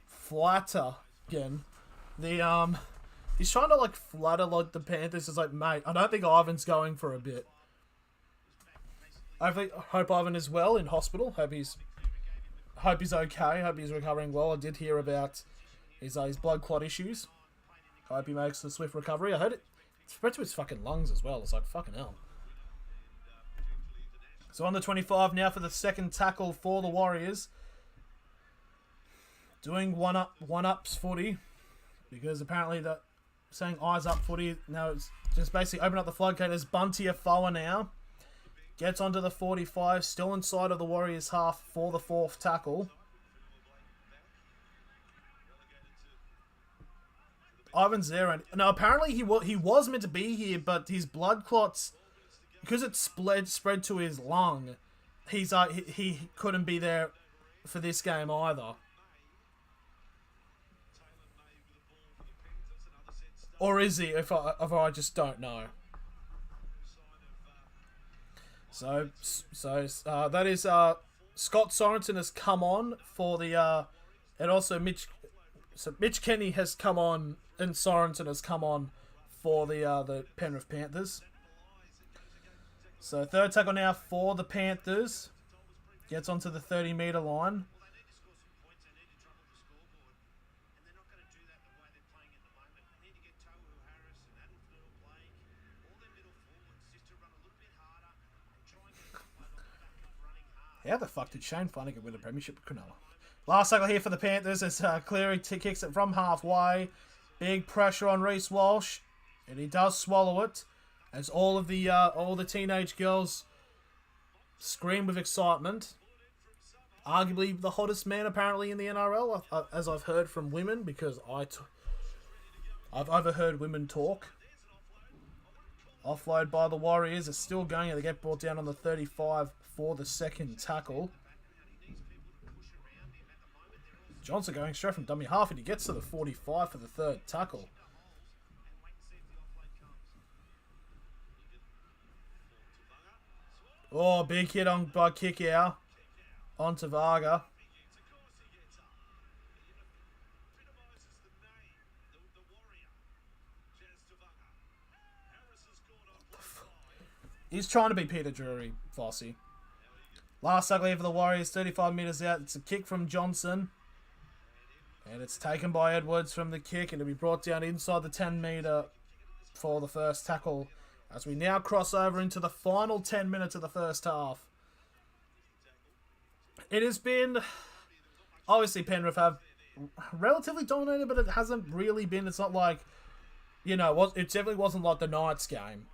flatter again. He's trying to like flatter like the Panthers. It's like, mate, I don't think Ivan's going for a bit. I hope Ivan is well in hospital. Hope he's okay. Hope he's recovering well. I did hear about his blood clot issues. Hope he makes a swift recovery. I heard it spread to his fucking lungs as well. It's like, fucking hell. So on the 25 now for the second tackle for the Warriors. Doing one-ups footy. Because apparently that saying eyes up footy. Now it's just basically open up the floodgate as Bunty Afoa now. Gets onto the 45, still inside of the Warriors' half for the fourth tackle. Ivan's there, and now apparently he was meant to be here, but his blood clots, because it spread to his lung, he couldn't be there for this game either. Or is he? If I just don't know. So that is Scott Sorensen has come on for the and also Mitch Kenny has come on and Sorensen has come on for the Penrith Panthers. So third tackle now for the Panthers, gets onto the 30-metre line. How the fuck did Shane Flanagan win a premiership with Cronulla? Last tackle here for the Panthers as Cleary kicks it from halfway. Big pressure on Reece Walsh, and he does swallow it as all the teenage girls scream with excitement. Arguably the hottest man apparently in the NRL, as I've heard from women, because I've overheard women talk Offload by the Warriors. It's still going. They get brought down on the 35 for the second tackle. Johnson going straight from dummy half, and he gets to the 45 for the third tackle. Oh, big hit on by Kickoff onto Varga. He's trying to be Peter Drury, Fossey. Last tackle here for the Warriors, 35 metres out. It's a kick from Johnson. And it's taken by Edwards from the kick, and it'll be brought down inside the 10 metre for the first tackle. As we now cross over into the final 10 minutes of the first half. It has been... Obviously, Penrith have relatively dominated, but it hasn't really been... It's not like... You know, it definitely wasn't like the Knights game.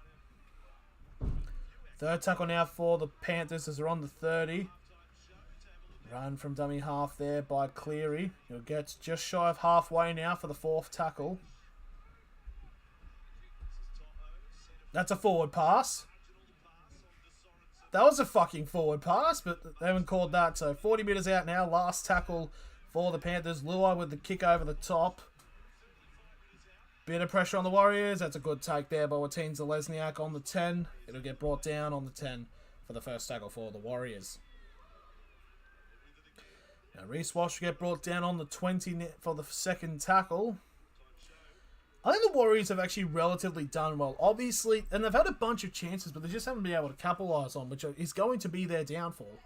Third tackle now for the Panthers as they're on the 30. Run from dummy half there by Cleary. He'll get just shy of halfway now for the fourth tackle. That's a forward pass. That was a fucking forward pass, but they haven't called that. So 40 metres out now. Last tackle for the Panthers. Luai with the kick over the top. Bit of pressure on the Warriors. That's a good take there by Wateen Zalesniak on the 10. It'll get brought down on the 10 for the first tackle for the Warriors. Now Reece Walsh will get brought down on the 20 for the second tackle. I think the Warriors have actually relatively done well. Obviously, and they've had a bunch of chances, but they just haven't been able to capitalise on, which is going to be their downfall.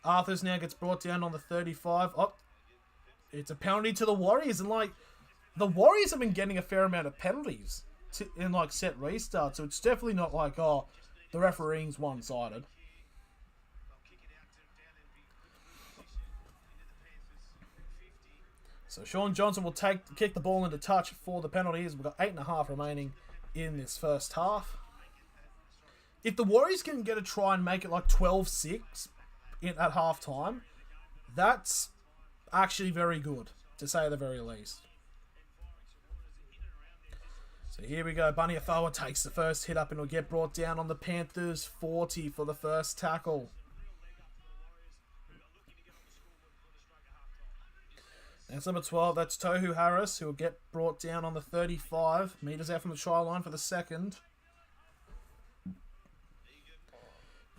Arthurs now gets brought down on the 35. Oh, it's a penalty to the Warriors, and like, the Warriors have been getting a fair amount of penalties in like set restarts, so it's definitely not like, oh, the refereeing's one-sided. So Sean Johnson will kick the ball into touch for the penalties. We've got 8.5 remaining in this first half. If the Warriors can get a try and make it like 12-6 at half-time, that's actually very good, to say the very least. So here we go. Bunny Afoa takes the first hit up and will get brought down on the Panthers 40 for the first tackle. That's number 12. That's Tohu Harris, who will get brought down on the 35 metres out from the try line for the second.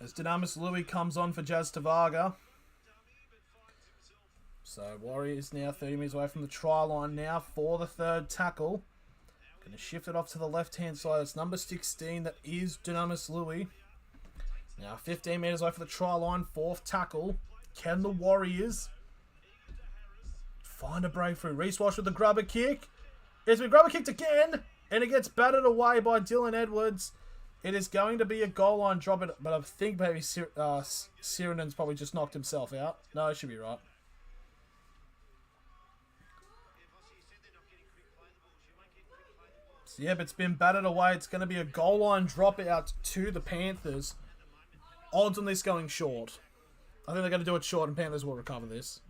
As Dynamis Louis comes on for Jazz Tavaga. So Warriors now 30 metres away from the try line now for the third tackle. Going to shift it off to the left-hand side. It's number 16. That is Dynamis Louis. Now 15 metres away from the try line. Fourth tackle. Can the Warriors find a breakthrough? Reece Walsh with the grubber kick. It's been grubber kicked again. And it gets battered away by Dylan Edwards. It is going to be a goal line drop. But I think maybe Sirenen's probably just knocked himself out. No, it should be right. So, yeah, but it's been battered away. It's going to be a goal line drop out to the Panthers. Odds on this going short. I think they're going to do it short and Panthers will recover this.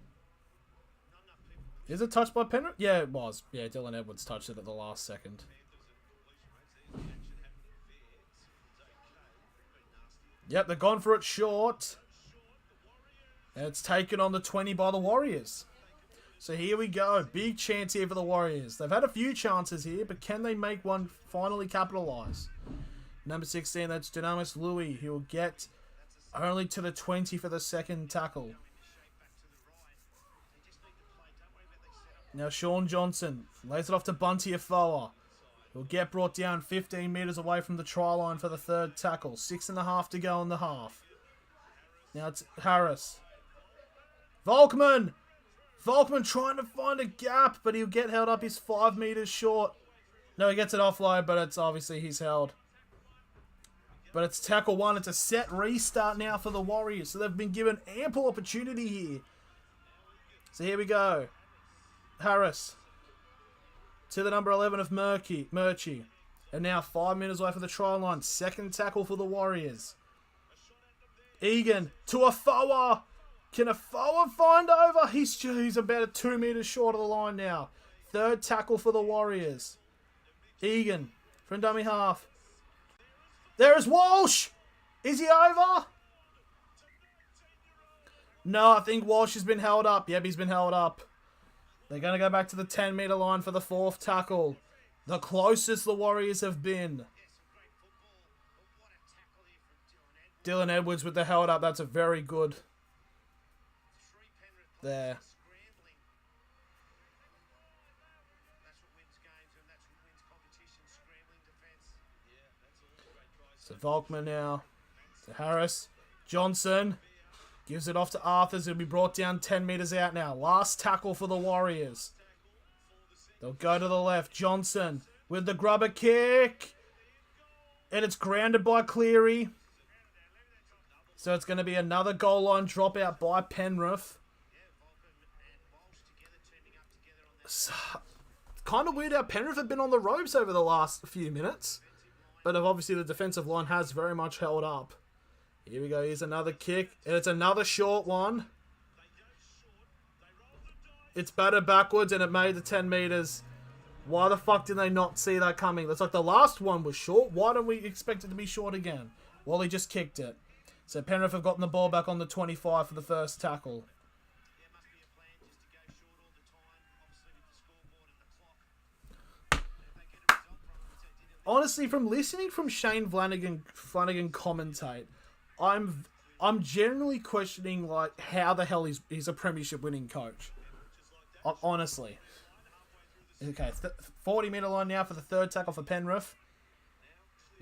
Is it touched by Penrith? Yeah, it was. Yeah, Dylan Edwards touched it at the last second. Yep, they're gone for it short. And it's taken on the 20 by the Warriors. So here we go. Big chance here for the Warriors. They've had a few chances here, but can they make one finally capitalise? Number 16, that's Dynamis Louis. He'll get only to the 20 for the second tackle. Now Sean Johnson lays it off to Bunty Afoa. He'll get brought down 15 metres away from the try line for the third tackle. 6.5 to go in the half. Now it's Harris. Volkman trying to find a gap, but he'll get held up. He's 5 metres short. No, he gets it offload, but it's obviously he's held. But it's tackle one. It's a set restart now for the Warriors. So they've been given ample opportunity here. So here we go. Harris to the number 11 of Murchie. And now 5 metres away from the try line. Second tackle for the Warriors. Egan to Afoa. Can Afoa find over? He's about 2 metres short of the line now. Third tackle for the Warriors. Egan from dummy half. There is Walsh. Is he over? No, I think Walsh has been held up. Yep, he's been held up. They're going to go back to the 10-metre line for the 4th tackle. The closest the Warriors have been. Dylan Edwards with the held up. That's a very good. There. So Volkman now to Harris. Johnson gives it off to Arthurs. It'll be brought down 10 metres out now. Last tackle for the Warriors. They'll go to the left. Johnson with the grubber kick. And it's grounded by Cleary. So it's going to be another goal line dropout by Penrith. So, kind of weird how Penrith have been on the ropes over the last few minutes. But obviously the defensive line has very much held up. Here we go. Here's another kick. And it's another short one. It's batted backwards and it made the 10 metres. Why the fuck did they not see that coming? That's like the last one was short. Why don't we expect it to be short again? Well, he just kicked it. So Penrith have gotten the ball back on the 25 for the first tackle. Honestly, from listening from Shane Flanagan commentate, I'm generally questioning like how the hell he's a premiership winning coach. Honestly. Okay, 40-metre line now for the 3rd tackle for Penrith.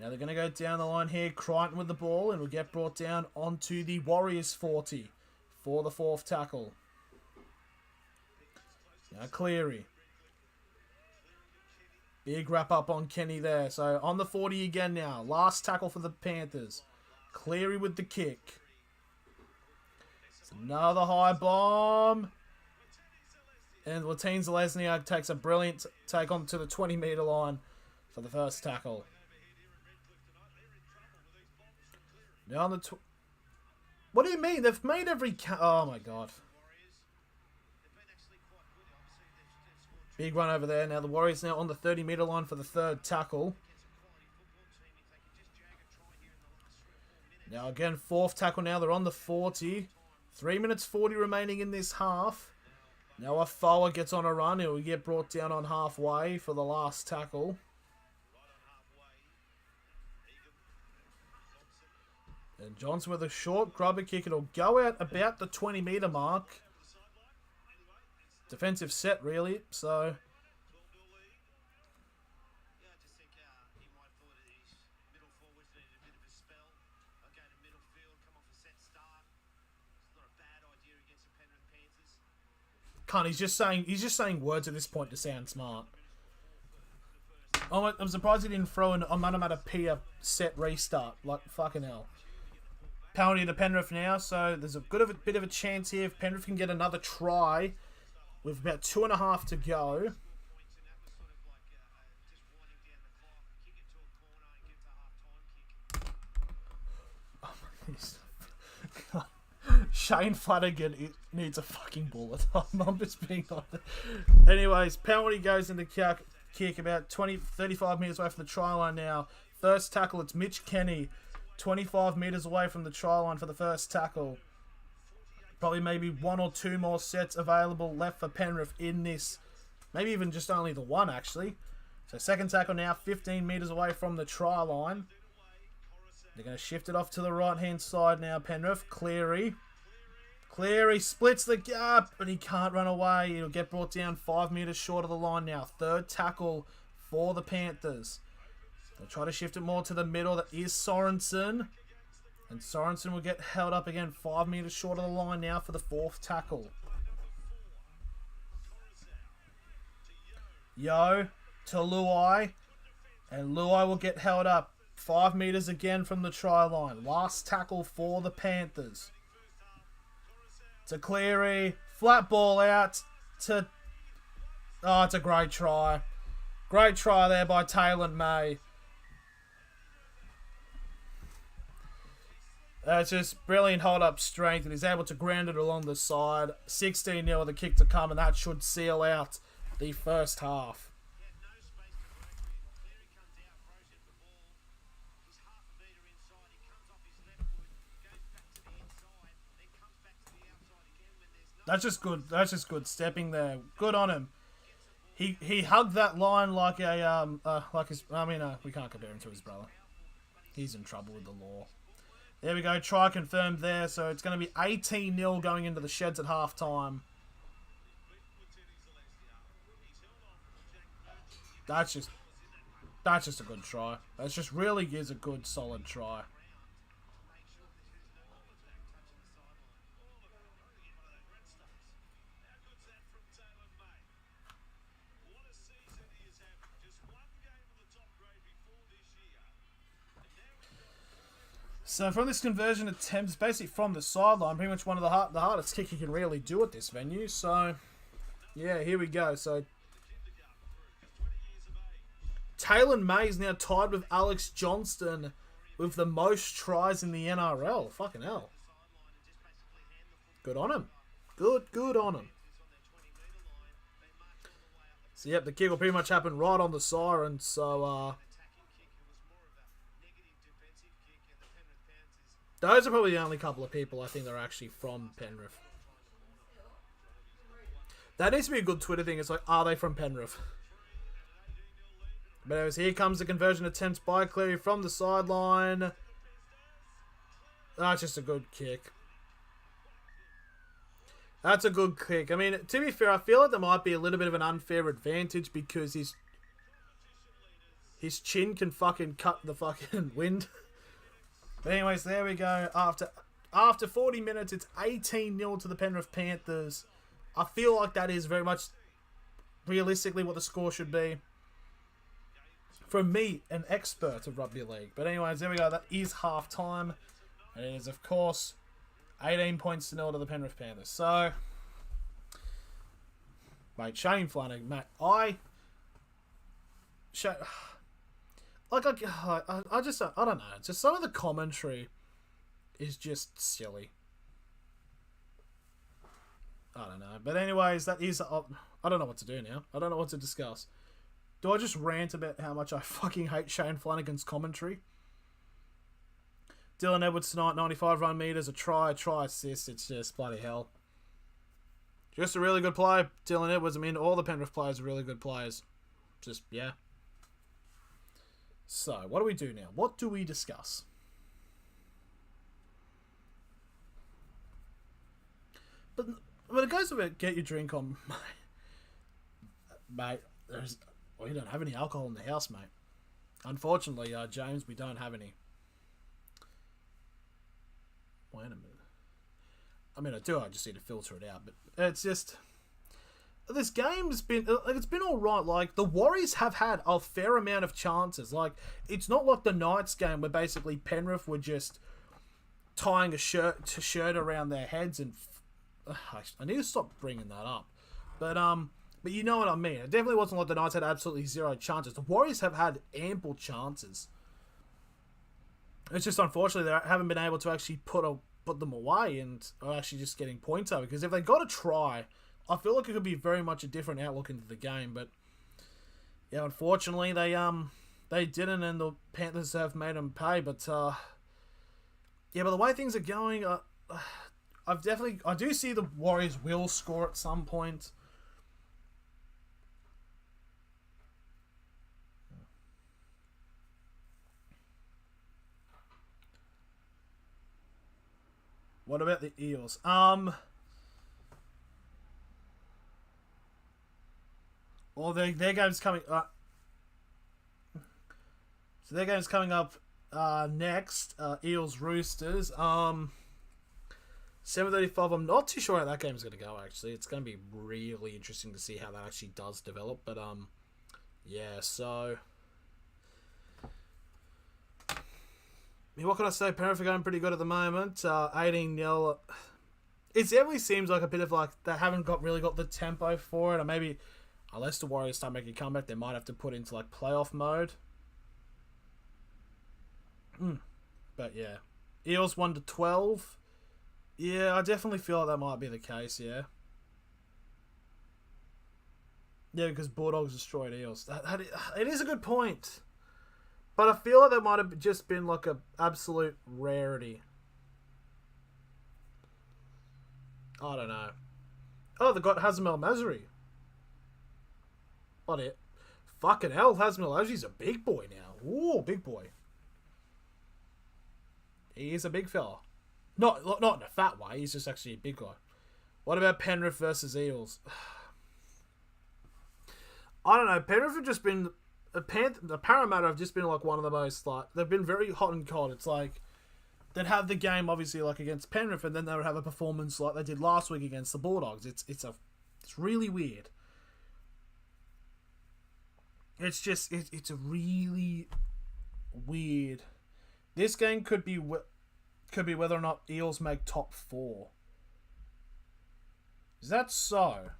Now they're going to go down the line here. Crichton with the ball and will get brought down onto the Warriors 40 for the 4th tackle. Now Cleary. Big wrap up on Kenny there. So on the 40 again now. Last tackle for the Panthers. Cleary with the kick. It's another high bomb. And Latine Zelezniak takes a brilliant take on to the 20-metre line for the first tackle. Now on the... What do you mean? They've made every... Oh my god. Big run over there. Now the Warriors now on the 30-metre line for the 3rd tackle. Now again, 4th tackle now. They're on the 40. 3 minutes 40 remaining in this half. Now Afoa gets on a run. It will get brought down on halfway for the last tackle. And Johnson with a short grubber kick. It'll go out about the 20-metre mark. Defensive set, really. So... He's just saying words at this point to sound smart. I'm surprised he didn't throw an onomatopoeia set restart. Like, fucking hell. Penalty to Penrith now, so there's a bit of a chance here if Penrith can get another try with about 2.5 to go. Oh, Shane Flanagan needs a fucking bullet. I'm just being honest. Anyways, penalty goes into kick about 35 metres away from the try line now. First tackle, it's Mitch Kenny. 25 metres away from the try line for the first tackle. Probably maybe 1 or 2 more sets available left for Penrith in this. Maybe even just only the one, actually. So second tackle now, 15 metres away from the try line. They're going to shift it off to the right-hand side now, Penrith. Cleary splits the gap, but he can't run away. He'll get brought down 5 metres short of the line now. Third tackle for the Panthers. They'll try to shift it more to the middle. That is Sorensen. And Sorensen will get held up again 5 metres short of the line now for the 4th tackle. Yo to Luai. And Luai will get held up 5 metres again from the try line. Last tackle for the Panthers. To Cleary. Flat ball out to... Oh, it's a great try. Great try there by Taylor May. That's just brilliant hold-up strength, and he's able to ground it along the side. 16-0 with a kick to come, and that should seal out the first half. That's just good. That's just good stepping there. Good on him. He hugged that line like his. I mean, we can't compare him to his brother. He's in trouble with the law. There we go. Try confirmed there. So it's going to be 18-0 going into the Sheds at halftime. That's just a good try. That's just really is a good, solid try. So from this conversion attempt, basically from the sideline, pretty much one of the hardest kick you can really do at this venue. So, yeah, here we go. So, Taylor May is now tied with Alex Johnston with the most tries in the NRL. Fucking hell. Good on him. Good on him. So, yep, the kick will pretty much happen right on the siren. So, those are probably the only couple of people I think that are actually from Penrith. That needs to be a good Twitter thing. It's like, are they from Penrith? But anyways, here comes the conversion attempt by Cleary from the sideline. That's just a good kick. That's a good kick. I mean, to be fair, I feel like there might be a little bit of an unfair advantage because his chin can fucking cut the fucking wind. But anyways, there we go. After 40 minutes, it's 18-0 to the Penrith Panthers. I feel like that is very much realistically what the score should be. From me, an expert of rugby league. But anyways, there we go. That is half-time. And it is, of course, 18 points to 0 to the Penrith Panthers. So, mate, Shane Flanagan, mate, I don't know. Just some of the commentary is just silly. I don't know. But anyways, that is... I don't know what to do now. I don't know what to discuss. Do I just rant about how much I fucking hate Shane Flanagan's commentary? Dylan Edwards tonight, 95 run meters, a try assist. It's just bloody hell. Just a really good player, Dylan Edwards. I mean, all the Penrith players are really good players. Just, yeah. So, what do we do now? What do we discuss? But it goes about get your drink on, mate. We don't have any alcohol in the house, mate. Unfortunately, James, we don't have any. Wait a minute. I mean, I do. I just need to filter it out. But it's just... This game's been... It's been alright. Like, the Warriors have had a fair amount of chances. Like, it's not like the Knights game where basically Penrith were just tying a shirt around their heads and... I need to stop bringing that up. But you know what I mean. It definitely wasn't like the Knights had absolutely zero chances. The Warriors have had ample chances. It's just unfortunately they haven't been able to actually put them away and are actually just getting points over. Because if they got a try, I feel like it could be very much a different outlook into the game. But yeah, unfortunately they didn't, and the Panthers have made them pay. But yeah, but the way things are going, I do see the Warriors will score at some point. What about the Eels? Well, their game's coming. So their game's coming up next. Eels Roosters. 7:35. I'm not too sure how that game's going to go. Actually, it's going to be really interesting to see how that actually does develop. But yeah. So. I mean, what can I say? Penrith are going pretty good at the moment. 18-0. It definitely seems like a bit of like they haven't really got the tempo for it, or maybe unless the Warriors start making a comeback, they might have to put into like playoff mode. But yeah, Eels 1-12. Yeah, I definitely feel like that might be the case. Yeah. Yeah, because Bulldogs destroyed Eels. It is a good point. But I feel like that might have just been like an absolute rarity. I don't know. Oh, they got Hazem El Masri. What it? Fucking hell, Hazem El Masri's a big boy now. Ooh, big boy. He is a big fella. Not in a fat way. He's just actually a big guy. What about Penrith versus Eels? I don't know. Penrith have just been... The Parramatta have just been like one of the most... like they've been very hot and cold. It's like... they'd have the game, obviously, like against Penrith, and then they would have a performance like they did last week against the Bulldogs. It's really weird. It's just... It's a really weird... This game could be whether or not Eels make top 4. Is that so?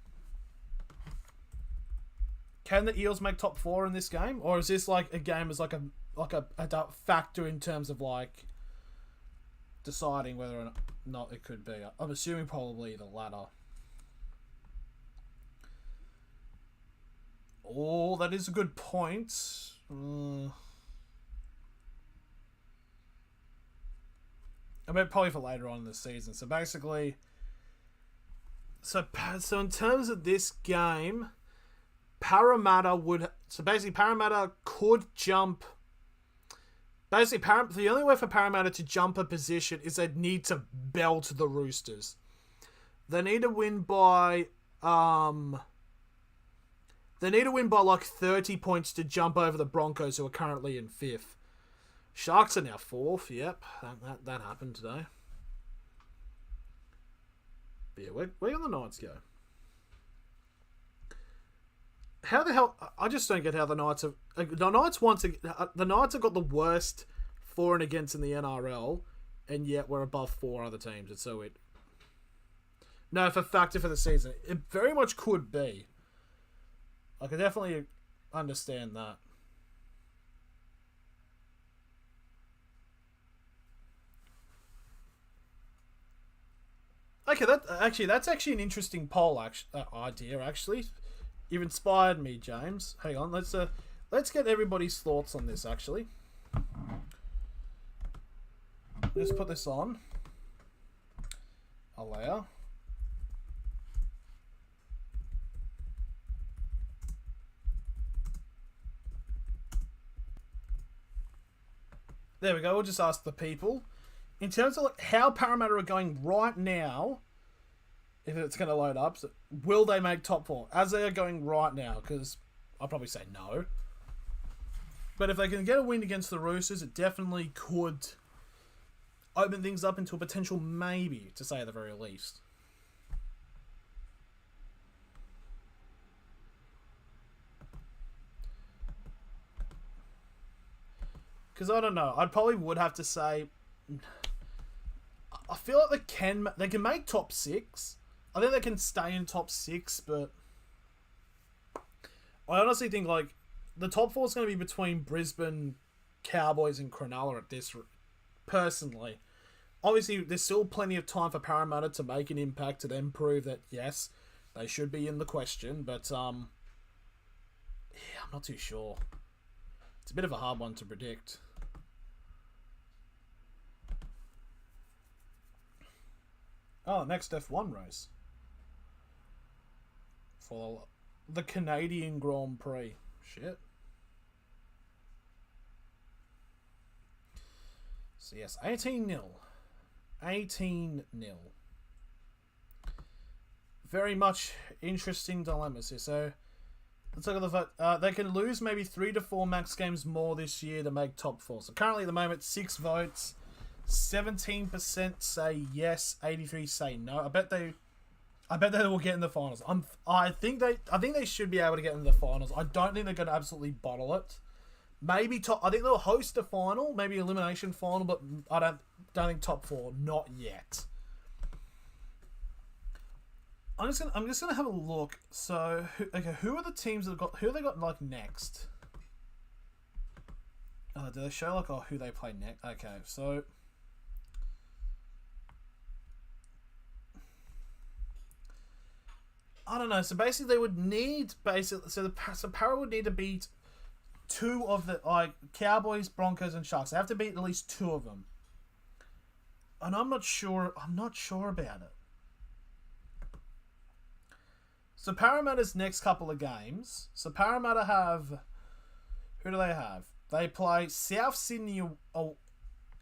Can the Eels make top 4 in this game, or is this like a game as like a factor in terms of like deciding whether or not it could be? I'm assuming probably the latter. Oh, that is a good point. I mean, probably for later on in the season. So basically, so in terms of this game, Parramatta could jump. Basically, the only way for Parramatta to jump a position is they'd need to belt the Roosters. They need to win by like 30 points to jump over the Broncos, who are currently in 5th. Sharks are now 4th. Yep, that happened today. But yeah, where can the Knights go? How the hell? I just don't get how the Knights have. The Knights have got the worst for and against in the NRL, and yet we're above 4 other teams. It's so weird. No, if a factor for the season, it very much could be. I can definitely understand that. Okay, that's actually an interesting poll idea. Actually, you've inspired me, James. Hang on, let's get everybody's thoughts on this. Actually, let's put this on. Allow. There we go. We'll just ask the people. In terms of like how Parramatta are going right now, if it's going to load up, so will they make top 4? As they are going right now, because I'll probably say no. But if they can get a win against the Roosters, it definitely could open things up into a potential maybe, to say at the very least. Because I don't know. I probably would have to say... I feel like they can make top 6. I think they can stay in top 6, but I honestly think like the top 4 is going to be between Brisbane, Cowboys, and Cronulla at this. Personally, obviously, there's still plenty of time for Parramatta to make an impact to then prove that yes, they should be in the question. But yeah, I'm not too sure. It's a bit of a hard one to predict. Oh, next F1 race. For the Canadian Grand Prix. Shit. So yes, 18-0. 18-0. Very much interesting dilemmas here. So, let's look at the vote. They can lose maybe 3 to 4 max games more this year to make top 4. So currently at the moment, 6 votes. 17% say yes, 83% say no. I bet they will get in the finals. I think they should be able to get in the finals. I don't think they're going to absolutely bottle it. Maybe top. I think they'll host a final, maybe elimination final, but I don't think top 4. Not yet. I'm just gonna have a look. So who are the teams that have got? Who have they got like next? Do they show like who they play next? Okay, so. I don't know. So basically, they would need so Para would need to beat 2 of the like Cowboys, Broncos, and Sharks. They have to beat at least 2 of them. And I'm not sure about it. So Parramatta's next couple of games. So Parramatta have... Who do they have? They play South Sydney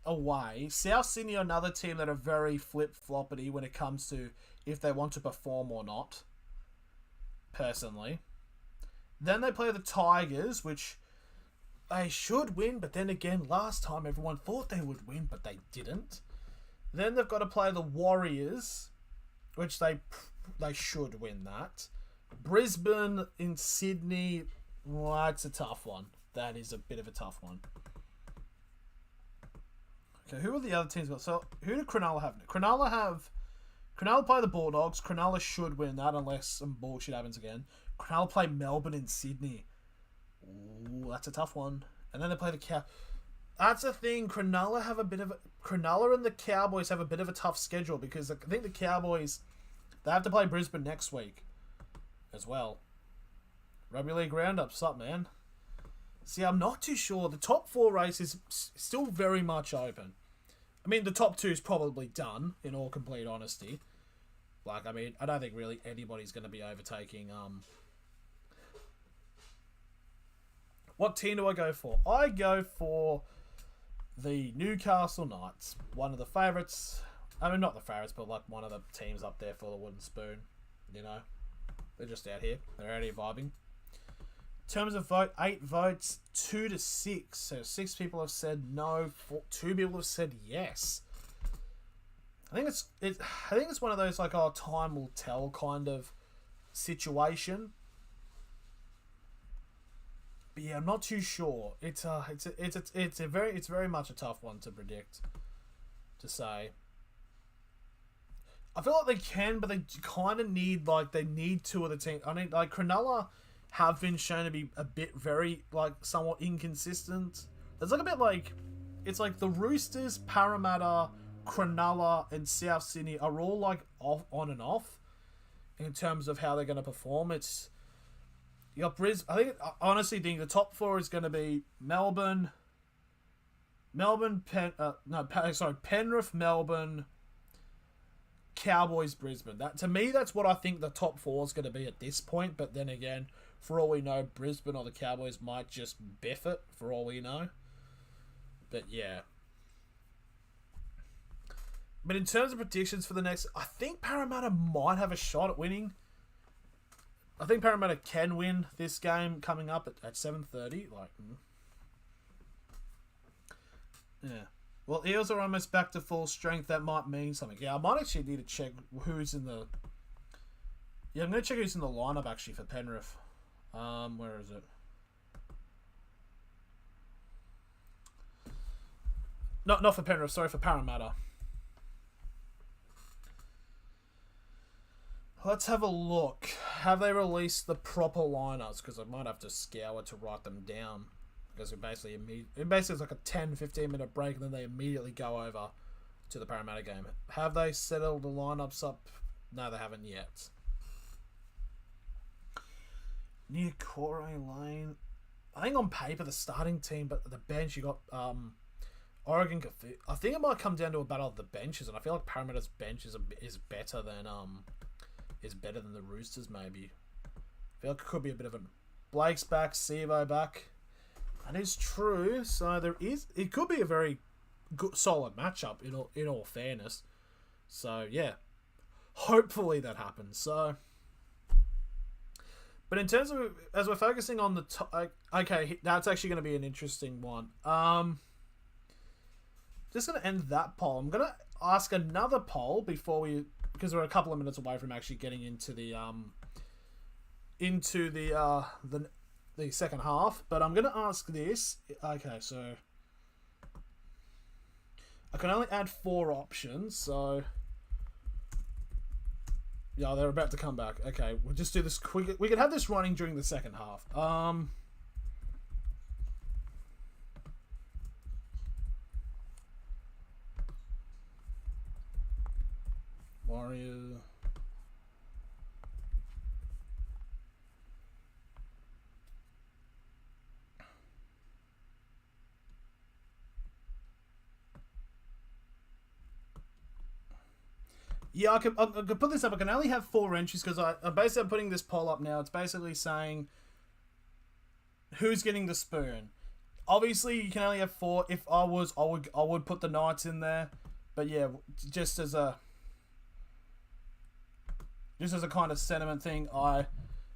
away. South Sydney are another team that are very flip-floppity when it comes to if they want to perform or not. Personally. Then they play the Tigers, which they should win, but then again, last time everyone thought they would win, but they didn't. Then they've got to play the Warriors, which they should win that. Brisbane in Sydney, well, that's a tough one. That is a bit of a tough one. Okay, who are the other teams got? So, who do Cronulla have? Cronulla play the Bulldogs. Cronulla should win that unless some bullshit happens again. Cronulla play Melbourne in Sydney. Ooh, that's a tough one. And then they play the Cow. That's the thing. Cronulla and the Cowboys have a bit of a tough schedule because I think the Cowboys, they have to play Brisbane next week as well. Rugby League Roundup, up, man. See, I'm not too sure. The top 4 race is still very much open. I mean, the top 2 is probably done, in all complete honesty. Like, I mean, I don't think really anybody's going to be overtaking... What team do I go for? I go for the Newcastle Knights. One of the favourites. I mean, not the favourites, but like one of the teams up there for the wooden spoon. You know? They're just out here. They're out here vibing. In terms of vote, 8 votes, 2 to 6. So 6 people have said no, 2 people have said yes. I think it's one of those like, oh, time will tell kind of situation. But yeah, I'm not too sure. It's very much a tough one to predict, to say. I feel like they can, but they kind of need 2 of the teams. I mean, like Cronulla have been shown to be a bit very somewhat inconsistent. It's like a bit like, it's like the Roosters, Parramatta, Cronulla, and South Sydney are all like on and off in terms of how they're going to perform. You got Brisbane. I honestly think the top 4 is going to be Penrith, Melbourne, Cowboys, Brisbane. That, to me, that's what I think the top 4 is going to be at this point. But then again, for all we know, Brisbane or the Cowboys might just biff it, for all we know. But yeah. But in terms of predictions for the next, I think Parramatta might have a shot at winning. I think Parramatta can win this game coming up at 7:30. Yeah. Well, Eels are almost back to full strength. That might mean something. Yeah, I might actually need to check who's in the... Yeah, I'm going to check who's in the lineup, actually, for Penrith. Where is it? Not for Penrith, sorry, for Parramatta. Let's have a look. Have they released the proper lineups? Because I might have to scour to write them down. Because it basically is like a 10-15 minute break and then they immediately go over to the Parramatta game. Have they settled the lineups up? No, they haven't yet. Near Corey Lane. I think on paper the starting team, but the bench you got Oregon. I think it might come down to a battle of the benches, and I feel like Parramatta's bench is better than the Roosters. Maybe I feel like it could be a bit of a Blake's back, Sevo back. That is true. So it could be a very good, solid matchup in all fairness. So yeah, hopefully that happens. So. But in terms of, as we're focusing on the okay, that's actually going to be an interesting one. Just going to end that poll. I'm going to ask another poll because we're a couple of minutes away from actually getting into the second half. But I'm going to ask this. Okay, so I can only add 4 options. So. Yeah, they're about to come back. Okay, we'll just do this quick. We can have this running during the second half. Warrior. Yeah, I could put this up. I can only have 4 entries because I basically am putting this poll up now. It's basically saying who's getting the spoon. Obviously, you can only have 4. If I would put the Knights in there. But yeah, just as a kind of sentiment thing,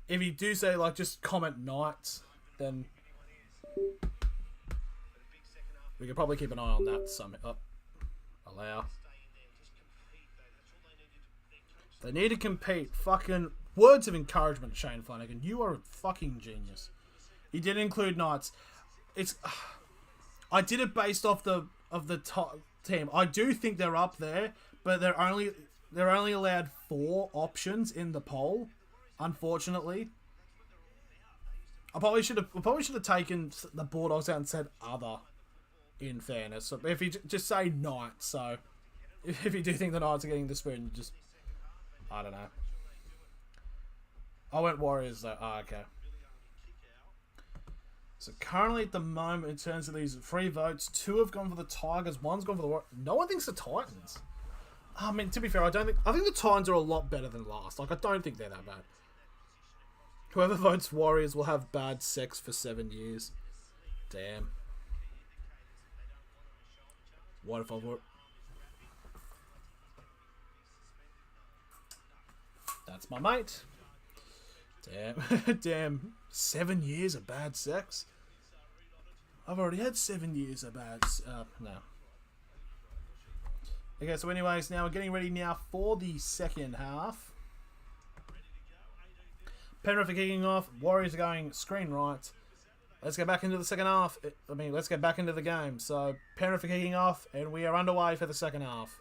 if you do say like just comment Knights, then we could probably keep an eye on that. Allow. They need to compete. Fucking words of encouragement, Shane Flanagan. You are a fucking genius. You did include Knights. I did it based off the top team. I do think they're up there, but they're only allowed 4 options in the poll. Unfortunately, I probably should have taken the Bulldogs out and said other. In fairness, so if you just say Knights, so if you do think the Knights are getting the spoon, just I don't know. I went Warriors though. Oh, okay. So currently at the moment, in terms of these 3 votes, 2 have gone for the Tigers, 1's gone for the Warriors. No one thinks the Titans. I mean, to be fair, I think the Titans are a lot better than last. Like, I don't think they're that bad. Whoever votes Warriors will have bad sex for 7 years. Damn. What if I vote? That's my mate. Damn. Damn. 7 years of bad sex? I've already had 7 years of bad... no. Okay, so anyways, now we're getting ready now for the second half. Penrith are kicking off. Warriors are going screen right. Let's get back into the second half. Let's get back into the game. So, Penrith are kicking off, and we are underway for the second half.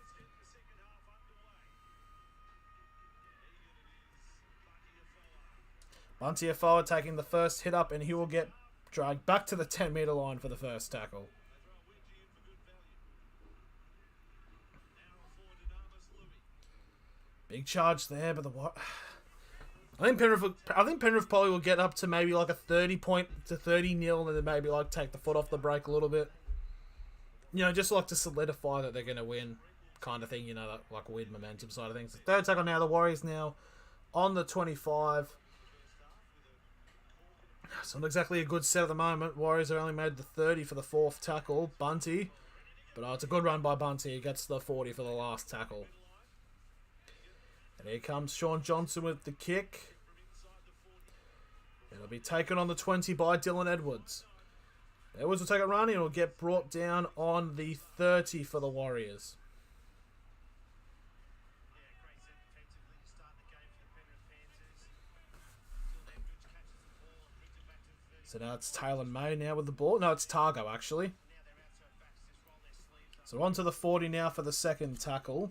Bunty forward taking the first hit up, and he will get dragged back to the 10-metre line for the first tackle. Big charge there, but I think Penrith probably will get up to maybe like a 30-point to 30-0, and then maybe like take the foot off the brake a little bit. You know, just like to solidify that they're going to win, kind of thing. You know, like weird momentum side of things. The third tackle now. The Warriors now on the 25. It's not exactly a good set at the moment. Warriors have only made the 30 for the 4th tackle. Bunty, but it's a good run by Bunty. He gets the 40 for the last tackle. And here comes Sean Johnson with the kick. It'll be taken on the 20 by Dylan Edwards. Edwards will take it running and will get brought down on the 30 for the Warriors. So now it's Taylor May now with the ball. No, it's Targo actually. So on to the 40 now for the second tackle.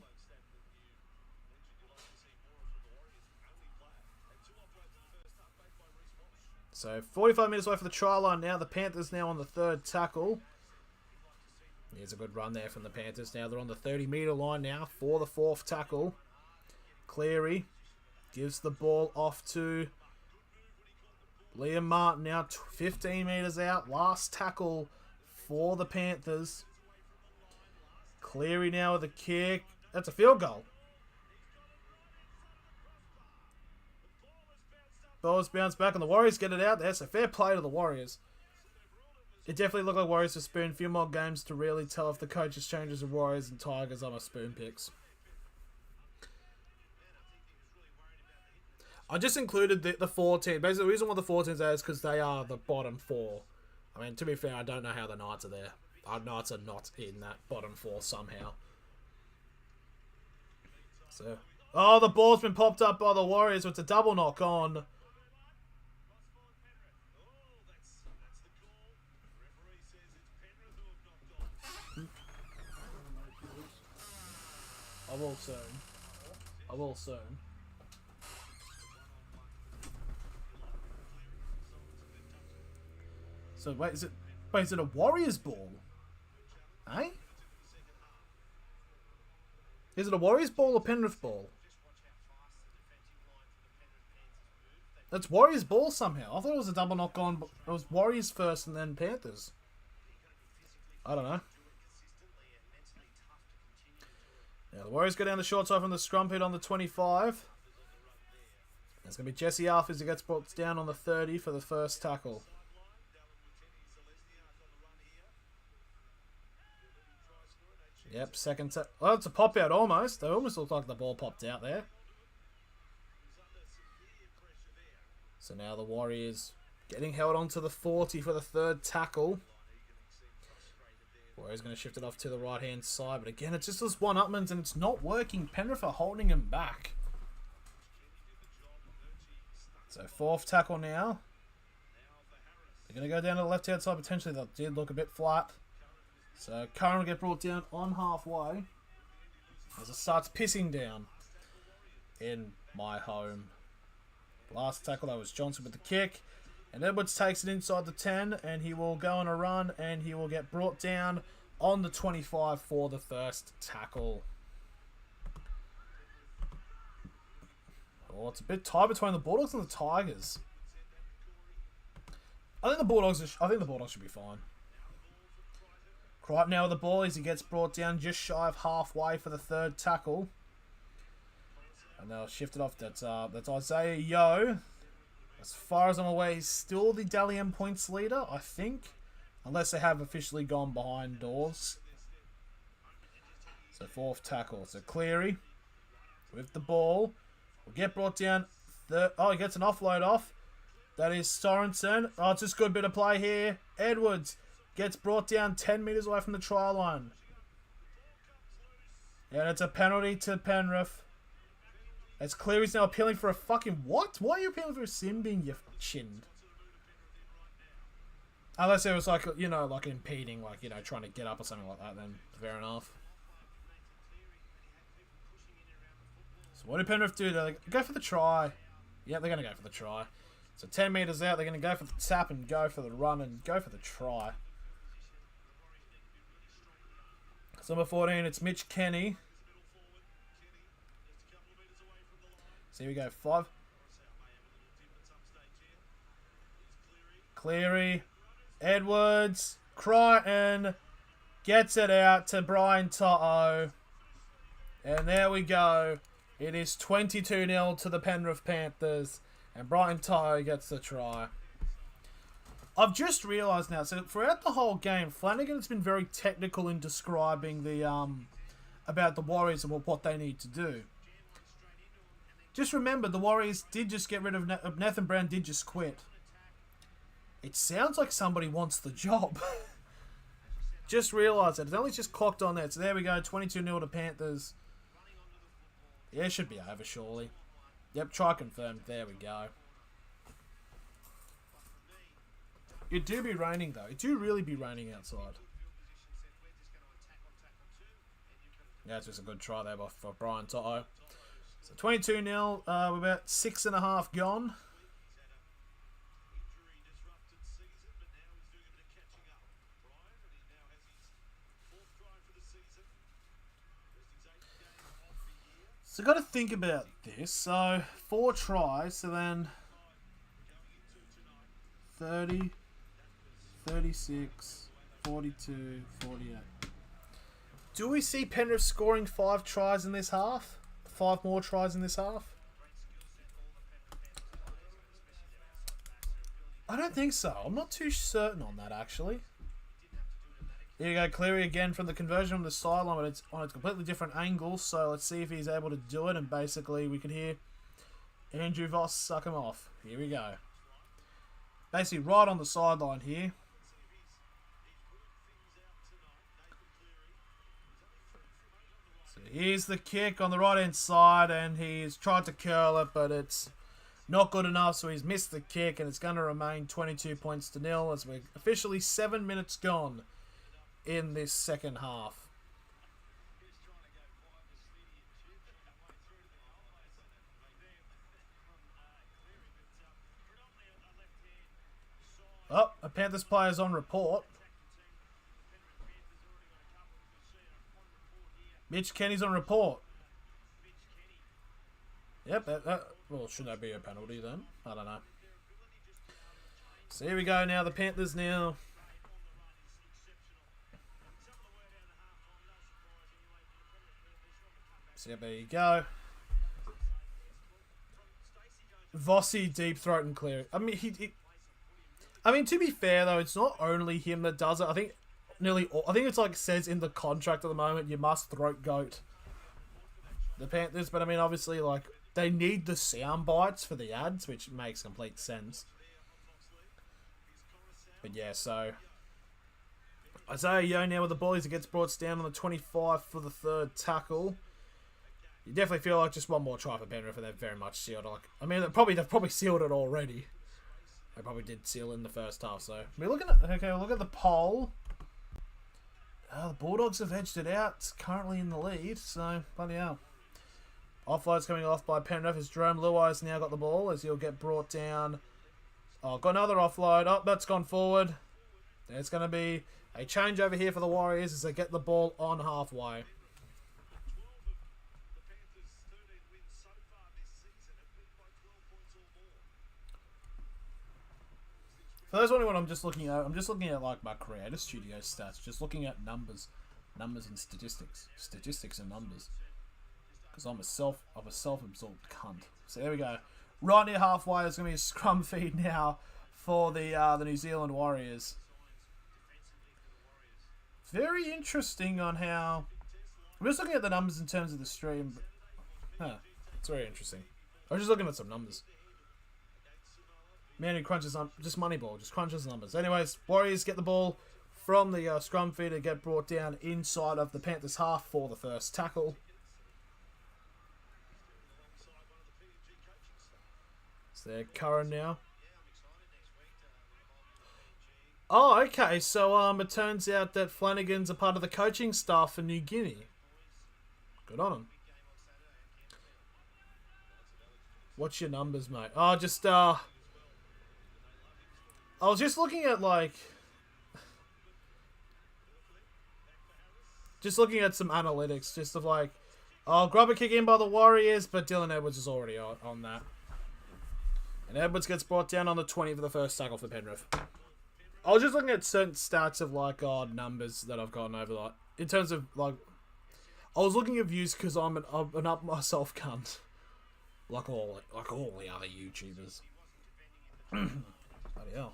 So 45 metres away for the try line now. The Panthers now on the 3rd tackle. Here's a good run there from the Panthers. Now they're on the 30-metre line now for the 4th tackle. Cleary gives the ball off to Liam Martin now 15 metres out. Last tackle for the Panthers. Cleary now with a kick. That's a field goal. Ball's bounced back and the Warriors get it out there. So fair play to the Warriors. It definitely looked like Warriors to spoon. A few more games to really tell if the coaches changes of Warriors and Tigers are my spoon picks. I just included the 4 teams. Basically, the reason why the 4 teams are is because they are the bottom 4. I mean, to be fair, I don't know how the Knights are there. Our Knights are not in that bottom 4 somehow. So, the ball's been popped up by the Warriors. So it's a double knock on. I will soon. So wait, is it a Warriors ball? Eh? Is it a Warriors ball or Penrith ball? That's Warriors ball somehow. I thought it was a double knock on, but it was Warriors first and then Panthers. I don't know. Now the Warriors go down the short side from the scrum pit on the 25. It's going to be Jesse Arthurs who gets brought down on the 30 for the first tackle. Yep, second tackle. Well, it's a pop out almost. They almost looked like the ball popped out there. So now the Warriors getting held onto the 40 for the third tackle. Warriors going to shift it off to the right-hand side. But again, it's just this one-upman's and it's not working. Penrith are holding him back. So fourth tackle now. They're going to go down to the left-hand side. Potentially that did look a bit flat. So Curran will get brought down on halfway. As it starts pissing down in my home. Last tackle, that was Johnson with the kick. And Edwards takes it inside the 10. And he will go on a run. And he will get brought down on the 25 for the first tackle. Oh, it's a bit tight between the Bulldogs and the Tigers. I think the Bulldogs should be fine. Right now with the ball as he gets brought down just shy of halfway for the third tackle. And they'll shift it off. That's Isaiah Yeo. As far as I'm aware, he's still the Dally M points leader, I think. Unless they have officially gone behind doors. So fourth tackle. So Cleary with the ball. Will get brought down. He gets an offload off. That is Sorensen. Oh, it's just a good bit of play here. Edwards gets brought down 10 metres away from the try line. And it's a penalty to Penrith. As Cleary's now appealing for a fucking what? Why are you appealing for a sin bin, you chinned? Unless it was like, like impeding, trying to get up or something like that, then fair enough. So what do Penrith do? They go for the try. Yeah, they're going to go for the try. So 10 metres out, they're going to go for the tap and go for the run and go for the try. So number 14, it's Mitch Kenny. So here we go, 5. Cleary, Edwards, Crichton, gets it out to Brian Toto. And there we go. It is 22-0 to the Penrith Panthers. And Brian Toto gets the try. I've just realised now, so throughout the whole game, Flanagan's been very technical in describing the about the Warriors and what they need to do. Just remember, the Warriors did just get rid of Nathan Brown, did just quit. It sounds like somebody wants the job. Just realised that. It's only just clocked on there. So there we go, 22-0 to Panthers. Yeah, it should be over, surely. Yep, try confirmed. There we go. It do be raining, though. It do really be raining outside. Yeah, it's just a good try there for Brian Toto. So 22-0, we're about 6.5 gone. So got to think about this. So 4 tries, so then 30, 36, 42, 48. Do we see Penrith scoring 5 tries in this half? 5 more tries in this half? I don't think so. I'm not too certain on that, actually. There you go, Cleary again from the conversion from the sideline, but it's on a completely different angle, so let's see if he's able to do it, and basically we can hear Andrew Voss suck him off. Here we go. Basically right on the sideline here. So here's the kick on the right-hand side, and he's tried to curl it, but it's not good enough, so he's missed the kick, and it's going to remain 22 points to 0 as we're officially 7 minutes gone in this second half. Oh, a Panthers player's on report. Mitch Kenny's on report. Yep, well, should that be a penalty then? I don't know. So here we go now, the Panthers now. So yeah, there you go. Vossi deep throat and clear. I mean, I mean, to be fair though, it's not only him that does it. I think I think it's like says in the contract at the moment, you must throat goat the Panthers. But I mean, obviously, like they need the sound bites for the ads, which makes complete sense. But yeah, so Isaiah Yeo now with the ball as it gets brought down on the 25 for the third tackle. You definitely feel like just one more try for Penrith, and they've very much sealed it. Like, I mean, they've probably sealed it already. They probably did seal in the first half. So we're looking at look at the poll. The Bulldogs have edged it out. It's currently in the lead. So bloody hell. Offload's coming off by Penrith as Jerome Luai's now got the ball as he'll get brought down. Oh, got another offload. Oh, that's gone forward. There's going to be a change over here for the Warriors as they get the ball on halfway. For those wondering what I'm just looking at like my Creator Studio stats, just looking at numbers and statistics and numbers, because I'm a self-absorbed cunt. So there we go. Right near halfway, there's gonna be a scrum feed now for the New Zealand Warriors. Very interesting on how I'm just looking at the numbers in terms of the stream. It's very interesting. I was just looking at some numbers. Man who crunches on just Moneyball, just crunches numbers. Anyways, Warriors get the ball from the scrum feed to get brought down inside of the Panthers half for the first tackle. So they're Curran now. Oh, okay. So it turns out that Flanagan's a part of the coaching staff for New Guinea. Good on him. What's your numbers, mate? Oh, just I was just looking at some analytics, just of like, grab a kick in by the Warriors, but Dylan Edwards is already on that. And Edwards gets brought down on the 20 for the first tackle for Penrith. I was just looking at certain stats of like numbers that I've gotten over like in terms of like, I was looking at views because I'm an up myself cunt, like all the other YouTubers. Bloody hell.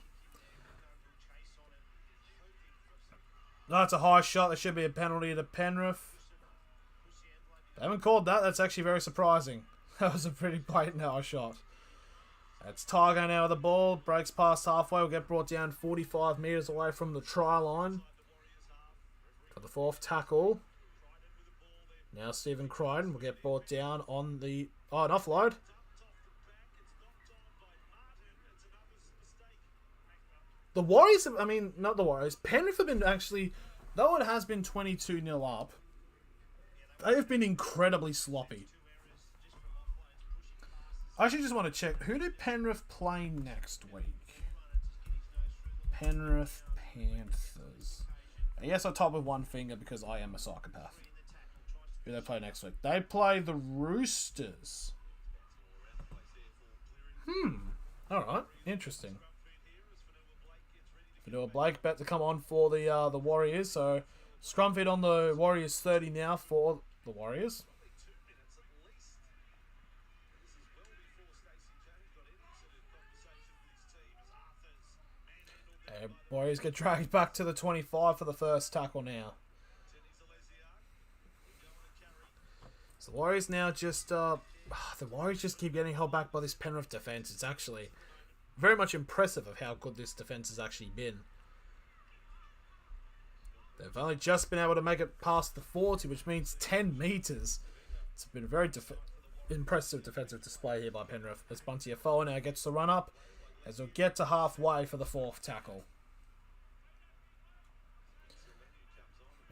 That's a high shot. There should be a penalty to Penrith. They haven't called that. That's actually very surprising. That was a pretty blatant high shot. That's Targo now with the ball. Breaks past halfway. Will get brought down 45 metres away from the try line. For the fourth tackle. Now Stephen Crichton will get brought down on the... an offload. The Warriors, not the Warriors. Penrith have been actually, though it has been 22-0 up, they have been incredibly sloppy. I actually just want to check, who do Penrith play next week? Penrith Panthers. Yes, I type with one finger because I am a psychopath. Who do they play next week? They play the Roosters. Alright, interesting. Fanua Blake about to come on for the Warriors. So scrum feed on the Warriors 30 now for the Warriors. And Warriors get dragged back to the 25 for the first tackle now. So the Warriors now just the Warriors just keep getting held back by this Penrith defense. It's actually very much impressive of how good this defense has actually been. They've only just been able to make it past the 40, which means 10 metres. It's been a very impressive defensive display here by Penrith. As Bunty Afoa now gets the run up, as they'll get to halfway for the fourth tackle.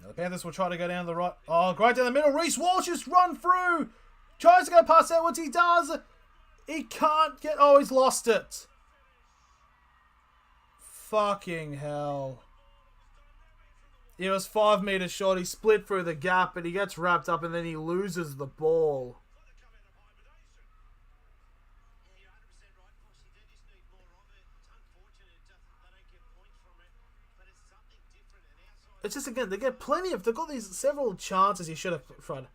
Now the Panthers will try to go down the right. Oh, great down the middle. Reece Walsh just run through. Tries to go past Edwards. He does. He can't get... Oh, he's lost it. Fucking hell. He was 5 metres short. He split through the gap, but he gets wrapped up and then he loses the ball. It's just, again, they get plenty of... They've got these several chances he should have tried.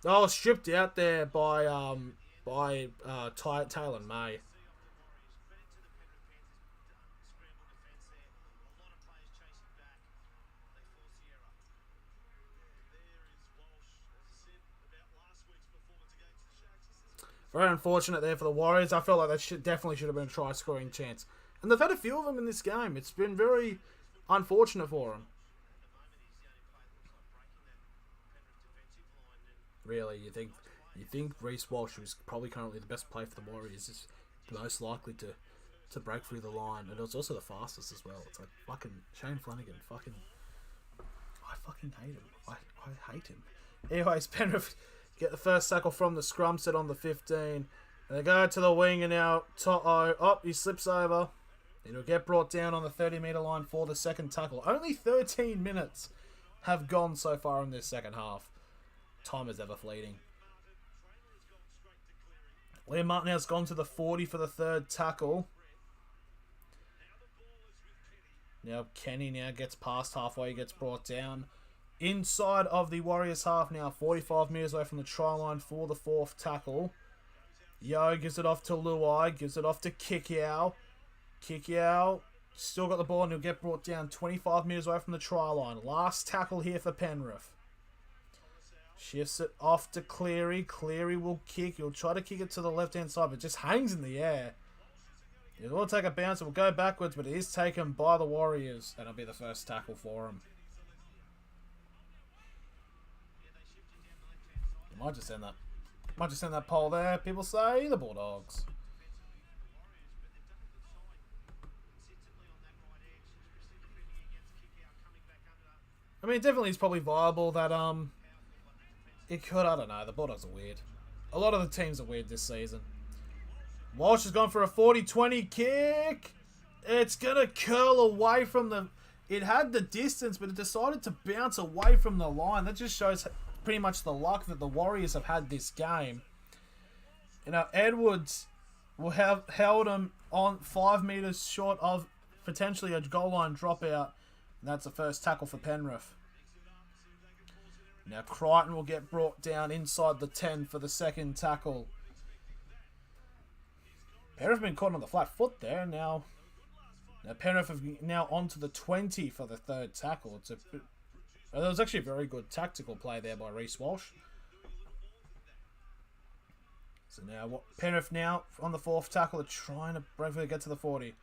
Oh, stripped out there by Taylor May. Very unfortunate there for the Warriors. I felt like that definitely should have been a try-scoring chance. And they've had a few of them in this game. It's been very unfortunate for them. Really, you think Reece Walsh, who's probably currently the best player for the Warriors, is the most likely to break through the line, and it was also the fastest as well. It's like fucking Shane Flanagan. I fucking hate him. I hate him. Anyways, Penrith get the first tackle from the scrum set on the 15. And they go to the wing, and now Toto. Oh, he slips over. It'll get brought down on the 30-metre line for the second tackle. Only 13 minutes have gone so far in this second half. Time is ever fleeting. Liam Martinez gone to the 40 for the third tackle. Now Kenny now gets past halfway, gets brought down. Inside of the Warriors half now, 45 metres away from the try line for the fourth tackle. Yo gives it off to Luai, gives it off to Kickoff. Kickoff still got the ball and he'll get brought down 25 metres away from the try line. Last tackle here for Penrith. Shifts it off to Cleary. Cleary will kick. He'll try to kick it to the left-hand side, but just hangs in the air. It will take a bounce. It will go backwards, but it is taken by the Warriors. And it'll be the first tackle for him. Might just send that poll there. People say the Bulldogs. I mean, it definitely is probably viable that it could. I don't know. The Bulldogs are weird. A lot of the teams are weird this season. Walsh has gone for a 40-20 kick. It's gonna curl away from the. It had the distance, but it decided to bounce away from the line. That just shows pretty much the luck that the Warriors have had this game. You know, Edwards will have held him on 5 metres short of potentially a goal line dropout. And that's the first tackle for Penrith. Now Crichton will get brought down inside the 10 for the second tackle. Penrith have been caught on the flat foot there. Now Penrith have now onto the 20 for the third tackle. There was actually a very good tactical play there by Reece Walsh. So now Penrith now on the fourth tackle are trying to bravely get to the 40.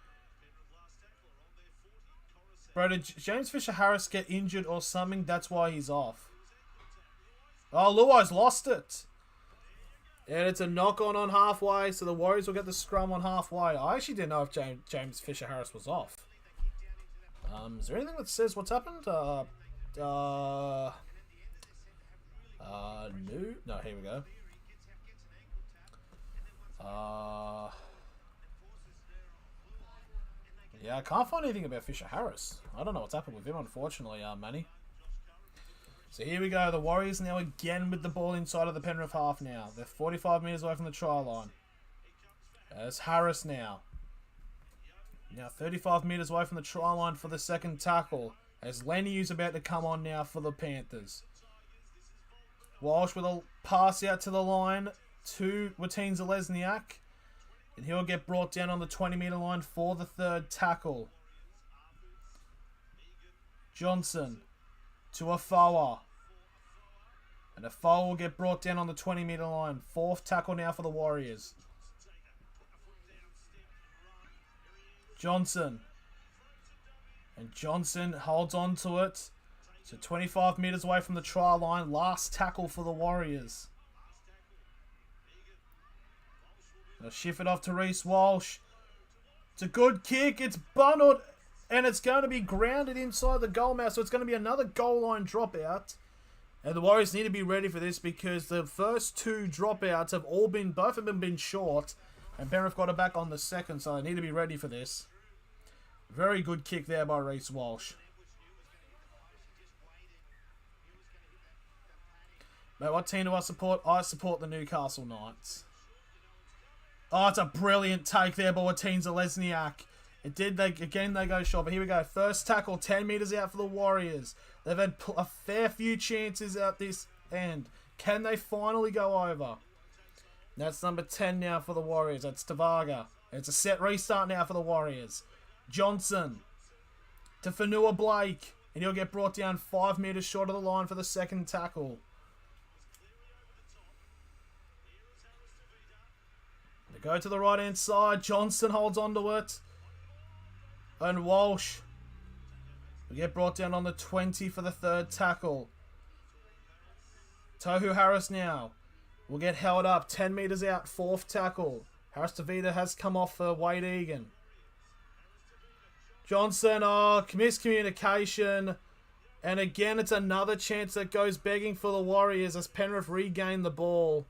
Bro, did James Fisher-Harris get injured or something? That's why he's off. Oh, Luai's lost it. And it's a knock-on halfway, so the Warriors will get the scrum on halfway. I actually didn't know if James Fisher-Harris was off. Is there anything that says what's happened? No. No, here we go. Yeah, I can't find anything about Fisher-Harris. I don't know what's happened with him, unfortunately, Manny. So here we go. The Warriors now again with the ball inside of the Penrith half now. They're 45 metres away from the try line. There's Harris now. Now 35 metres away from the try line for the second tackle. As Lenny is about to come on now for the Panthers. Walsh with a pass out to the line to Wateen Zelezniak. And he'll get brought down on the 20-metre line for the third tackle. Johnson to Afoa. And Afoa will get brought down on the 20-metre line. Fourth tackle now for the Warriors. Johnson. And Johnson holds on to it. So 25 metres away from the try line. Last tackle for the Warriors. They'll shift it off to Reece Walsh. It's a good kick. It's bundled. And it's going to be grounded inside the goal mouth. So it's going to be another goal line dropout. And the Warriors need to be ready for this because the first two dropouts have all been, both of them been short. And Penrith got it back on the second. So they need to be ready for this. Very good kick there by Reece Walsh. Mate, what team do I support? I support the Newcastle Knights. Oh, it's a brilliant take there by Wateen Zelezniak. They go short. But here we go. First tackle, 10 metres out for the Warriors. They've had a fair few chances out this end. Can they finally go over? That's number 10 now for the Warriors. That's Tavaga. It's a set restart now for the Warriors. Johnson to Fanua Blake. And he'll get brought down 5 metres short of the line for the second tackle. They go to the right-hand side. Johnson holds onto it. And Walsh will get brought down on the 20 for the third tackle. Tohu Harris now will get held up 10 metres out, fourth tackle. Harris Tavita has come off for Wade Egan. Johnson, miscommunication. And again, it's another chance that goes begging for the Warriors as Penrith regain the ball.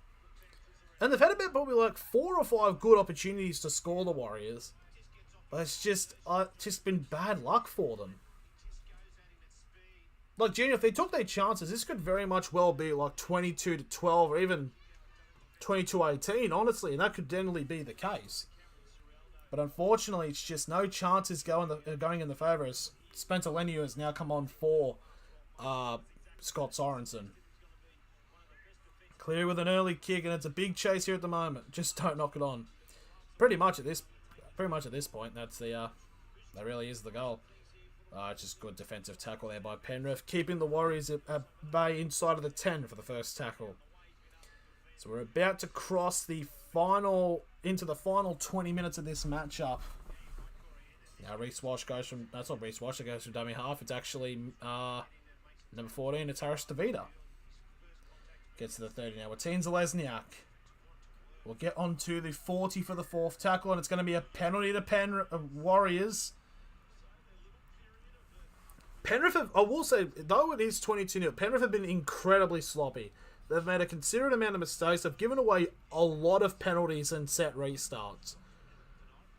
And they've had about probably like 4 or 5 good opportunities to score the Warriors. But it's just been bad luck for them. Like, Junior, if they took their chances, this could very much well be like 22-12 or even 22-18, honestly. And that could generally be the case. But unfortunately, it's just no chances going in the favour as Spencer Leniu has now come on for Scott Sorensen. Clear with an early kick, and it's a big chase here at the moment. Just don't knock it on. Pretty much at this point, that really is the goal. Just good defensive tackle there by Penrith, keeping the Warriors at bay inside of the 10 for the first tackle. So we're about to cross into the final 20 minutes of this matchup. Now Reece Walsh goes from, that's not Reece Walsh, it goes from dummy half. It's actually number 14, it's Harris Tavita. Gets to the 30 now. Wateen Zalesniak. We'll get on to the 40 for the fourth tackle, and it's going to be a penalty to Warriors. Penrith, I will say, though it is 22-0, Penrith have been incredibly sloppy. They've made a considerable amount of mistakes. They've given away a lot of penalties and set restarts.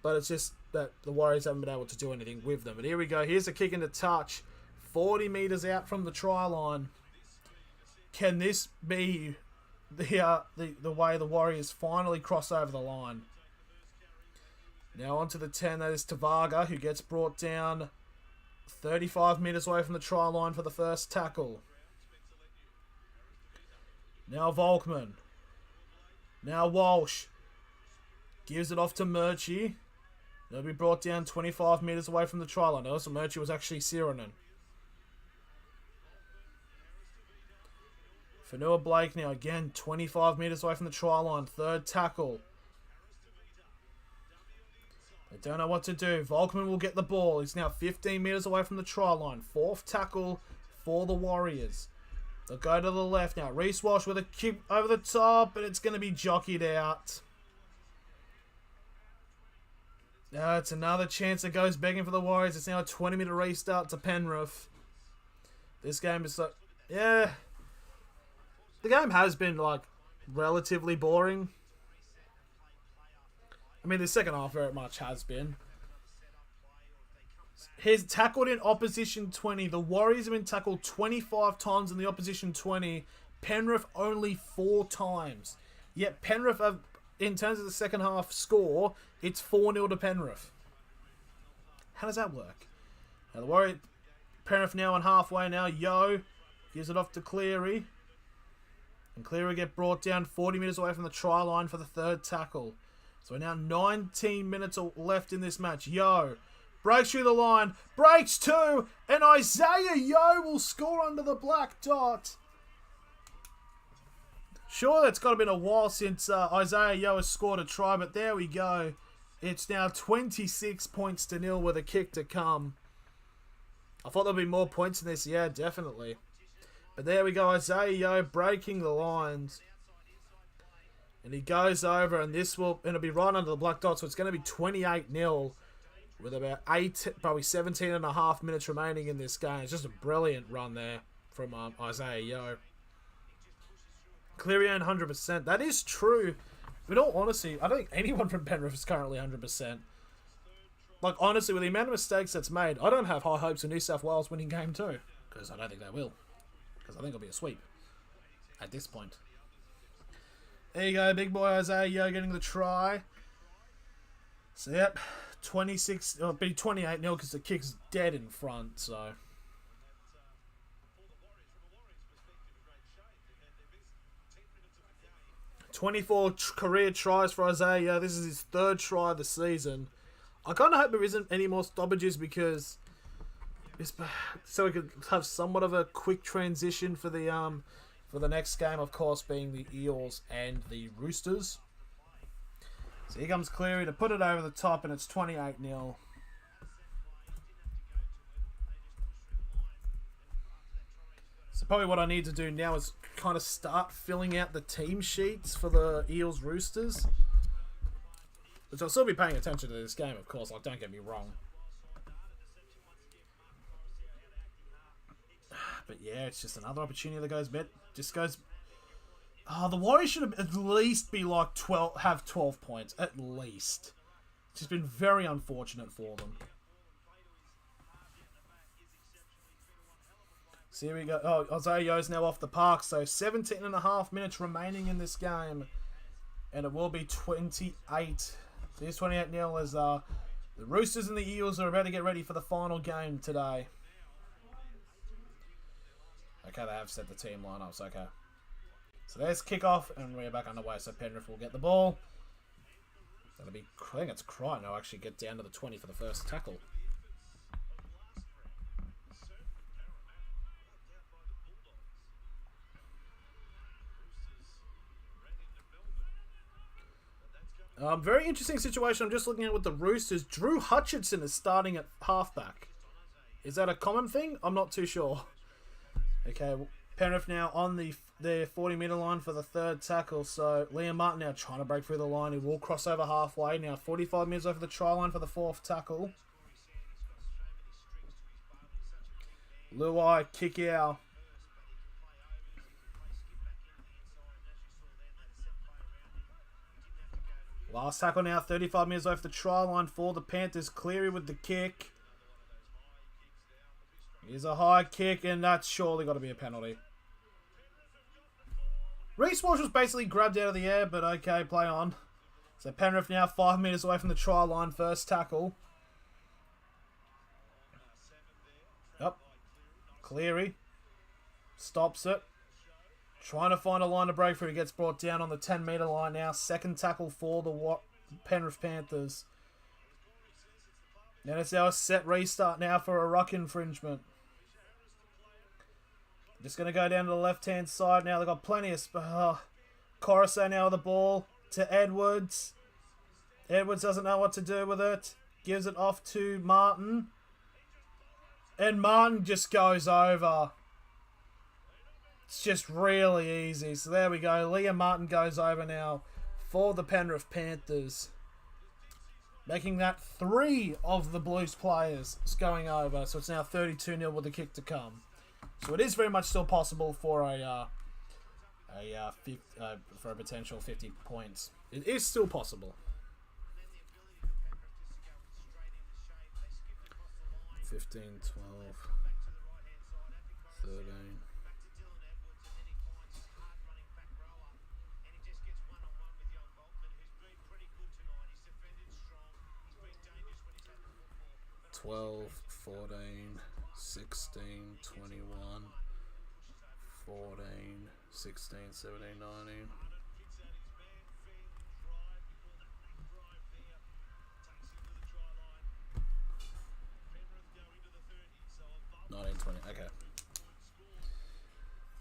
But it's just that the Warriors haven't been able to do anything with them. But here we go. Here's a kick into touch. 40 metres out from the try line. Can this be the way the Warriors finally cross over the line? Now onto the 10. That is Tavaga, who gets brought down 35 metres away from the try line for the first tackle. Now Volkman. Now Walsh. Gives it off to Murchie. They'll be brought down 25 metres away from the try line. Also, Murchie was actually Sirenen. Fanua Blake now again 25 metres away from the try line. Third tackle. They don't know what to do. Volkman will get the ball. He's now 15 metres away from the try line. Fourth tackle for the Warriors. They'll go to the left now. Reece Walsh with a kick over the top, and it's going to be jockeyed out. Now it's another chance that goes begging for the Warriors. It's now a 20-minute restart to Penrith. This game is like, yeah. The game has been like relatively boring. I mean, the second half very much has been. He's tackled in opposition 20. The Warriors have been tackled 25 times in the opposition 20. Penrith only 4 times. Yet Penrith have, in terms of the second half score, it's 4-0 to Penrith. How does that work? Now the Penrith now on halfway now. Yo gives it off to Cleary. And Cleary get brought down 40 metres away from the try line for the third tackle. So we're now 19 minutes left in this match. Yo breaks through the line. Breaks 2. And Isaiah Yo will score under the black dot. Sure, it's got to been a while since Isaiah Yo has scored a try. But there we go. It's now 26 points to 0 with a kick to come. I thought there'd be more points in this. Yeah, definitely. But there we go. Isaiah Yo breaking the lines. And he goes over, and it'll be right under the black dot, so it's going to be 28-0 with about probably 17 and a half minutes remaining in this game. It's just a brilliant run there from Isaiah Yo. Cleary owned 100%. That is true. In all honesty, I don't think anyone from Penrith is currently 100%. Like, honestly, with the amount of mistakes that's made, I don't have high hopes of New South Wales winning game 2. Because I don't think they will. Because I think it'll be a sweep at this point. There you go, big boy Isaiah Yo getting the try. So, yep, 26, it'll be 28-0 because the kick's dead in front, so. 24 career tries for Isaiah. This is his 3rd try of the season. I kind of hope there isn't any more stoppages because so we could have somewhat of a quick transition for the next game, of course, being the Eels and the Roosters. So here comes Cleary to put it over the top, and it's 28-0. So probably what I need to do now is kind of start filling out the team sheets for the Eels Roosters. Which I'll still be paying attention to this game, of course, like, don't get me wrong. But yeah, it's just another opportunity that goes the Warriors should at least be like 12 points. At least. It's just been very unfortunate for them. So here we go. Oh, Isaiah Yo's now off the park. So 17.5 minutes remaining in this game. And it will be 28. So here's 28-0 as the Roosters and the Eels are about to get ready for the final game today. Okay, they have set the team lineups. Okay. So there's kickoff, and we're back underway. So Penrith will get the ball. That'll be, I think it's Crichton. I'll actually get down to the 20 for the first tackle. Very interesting situation. I'm just looking at with the Roosters. Drew Hutchinson is starting at halfback. Is that a common thing? I'm not too sure. Okay, Penrith now on their 40-metre line for the 3rd tackle. So Liam Martin now trying to break through the line. He will cross over halfway. Now 45 metres over the try line for the 4th tackle. Luai kick out. Last tackle now, 35 metres over the try line for the Panthers. Cleary with the kick. Here's a high kick, and that's surely got to be a penalty. Reece Walsh was basically grabbed out of the air, but okay, play on. So Penrith now 5 metres away from the try line, first tackle. Yep. Cleary stops it. Trying to find a line to break through. He gets brought down on the 10-metre line now. 2nd tackle for the Penrith Panthers. And it's our set restart now for a ruck infringement. Just going to go down to the left-hand side now. They've got plenty of... Coruscant now with the ball to Edwards. Edwards doesn't know what to do with it. Gives it off to Martin. And Martin just goes over. It's just really easy. So there we go. Liam Martin goes over now for the Penrith Panthers. Making that 3 of the Blues players going over. So it's now 32-0 with the kick to come. So it is very much still possible for a potential 50 points. It is still possible. 15, 12, 13. $12, 14, 16, 21, 14, 16, 17, 19. Okay.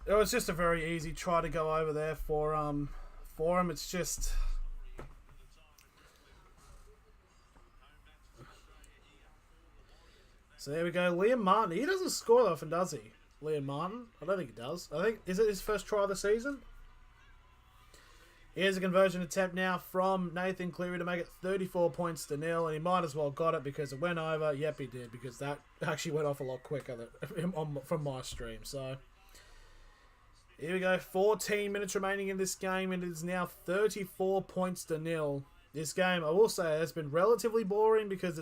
It was just a very easy try to go over there for him. It's just... So there we go. Liam Martin. He doesn't score that often, does he? Liam Martin? I don't think he does. Is it his first try of the season? Here's a conversion attempt now from Nathan Cleary to make it 34 points to 0, and he might as well got it because it went over. Yep, he did, because that actually went off a lot quicker from my stream. So here we go. 14 minutes remaining in this game, and it is now 34 points to 0. This game, I will say, has been relatively boring because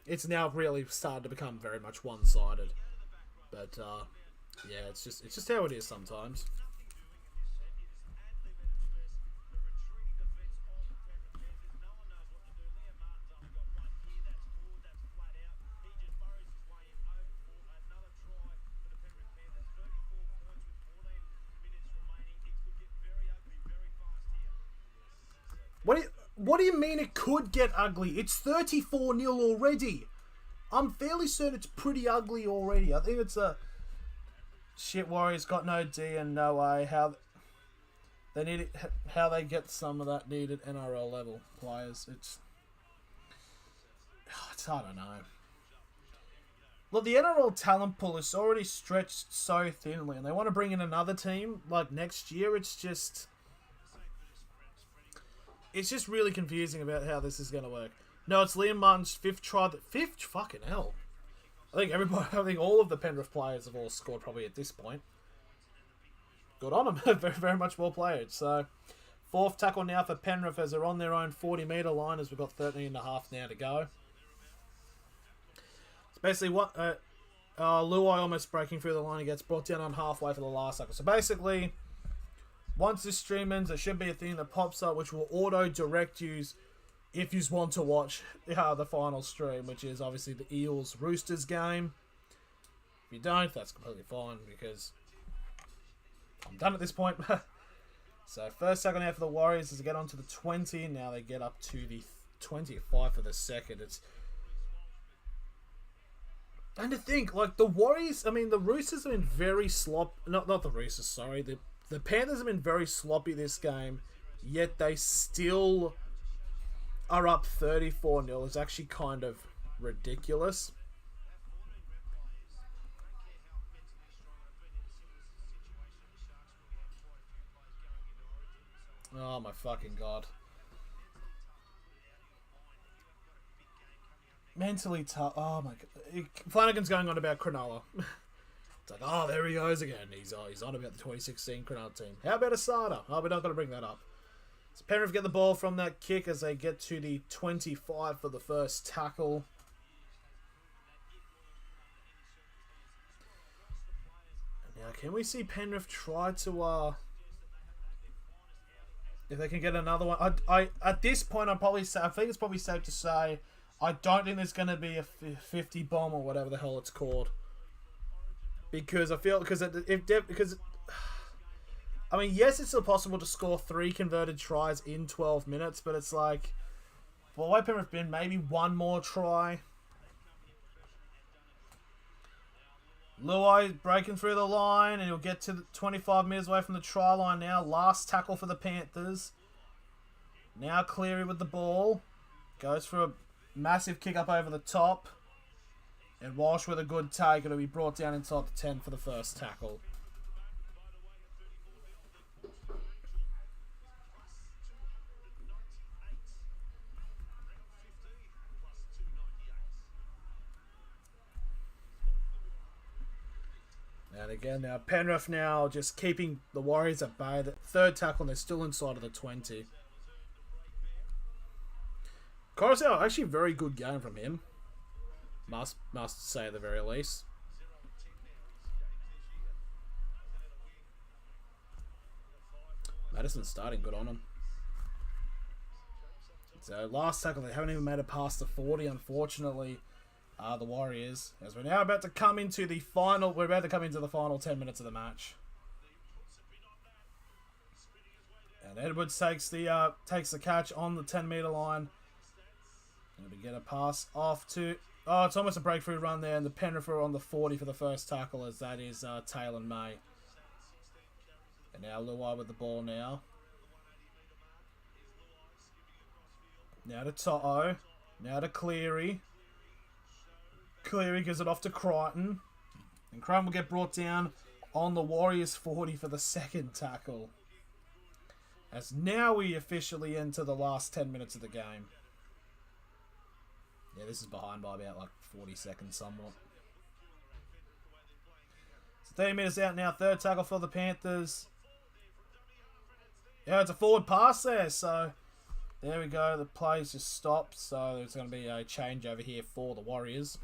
it's now really started to become very much one-sided. But yeah, it's just how it is sometimes. What do you mean it could get ugly? It's 34-0 already. I'm fairly certain it's pretty ugly already. I think it's a... Shit, Warriors got no D and no A. How they need it, how they get some of that needed NRL level players. It's I don't know. Look, the NRL talent pool is already stretched so thinly, and they want to bring in another team like next year. It's just really confusing about how this is going to work. No, it's Liam Martin's fifth try. Fifth? Fucking hell. I think all of the Penrith players have all scored probably at this point. Good on them. Very, very much well played. So, fourth tackle now for Penrith as they're on their own 40-metre line as we've got 13.5 now to go. It's basically what... Luai almost breaking through the line. He gets brought down on halfway for the last tackle. So basically, once this stream ends, there should be a thing that pops up which will auto-direct you if you want to watch the final stream, which is obviously the Eels-Roosters game. If you don't, that's completely fine, because I'm done at this point. So, first tackle now for the Warriors as they get on to the 20. Now they get up to the 25 for the second. And to think, like, the Warriors, the Roosters have been very sloppy. Not the Roosters, sorry. The Panthers have been very sloppy this game, yet they still are up 34-0. It's actually kind of ridiculous. Oh my fucking god. Mentally tough. Oh my god. Flanagan's going on about Cronulla. It's like, oh, there he goes again. He's on about the 2016 Cronulla team. How about Asada? Oh, we're not going to bring that up. So Penrith get the ball from that kick as they get to the 25 for the first tackle. And now, can we see Penrith try to... if they can get another one. I at this point, I think it's probably safe to say I don't think there's going to be a 50 bomb or whatever the hell it's called. Because I feel... yes, it's still possible to score 3 converted tries in 12 minutes, but it's like, well, why Penrith been maybe one more try? Luai breaking through the line, and he'll get to the 25 metres away from the try line now. Last tackle for the Panthers. Now Cleary with the ball. Goes for a massive kick up over the top. And Walsh with a good take. It'll be brought down inside the 10 for the first tackle. And again, now Penrith now just keeping the Warriors at bay. The third tackle, and they're still inside of the 20. Coruscant, actually a very good game from him. Must say at the very least. Madison's starting good on him. So last tackle, they haven't even made it past the 40, unfortunately. The Warriors, as we're now about to come into the final. We're about to come into the final 10 minutes of the match. And Edwards takes the catch on the 10-metre line. And we get a pass off to... Oh, it's almost a breakthrough run there, and the Penrith are on the 40 for the first tackle, as that is Taylor May. And now Luai with the ball now. Now to To'o. Now to Cleary. Cleary gives it off to Crichton. And Crichton will get brought down on the Warriors 40 for the second tackle. As now we officially enter the last 10 minutes of the game. Yeah, this is behind by about 40 seconds somewhat. So 30 minutes out now. Third tackle for the Panthers. Yeah, it's a forward pass there. So there we go. The play's just stopped. So there's going to be a change over here for the Warriors.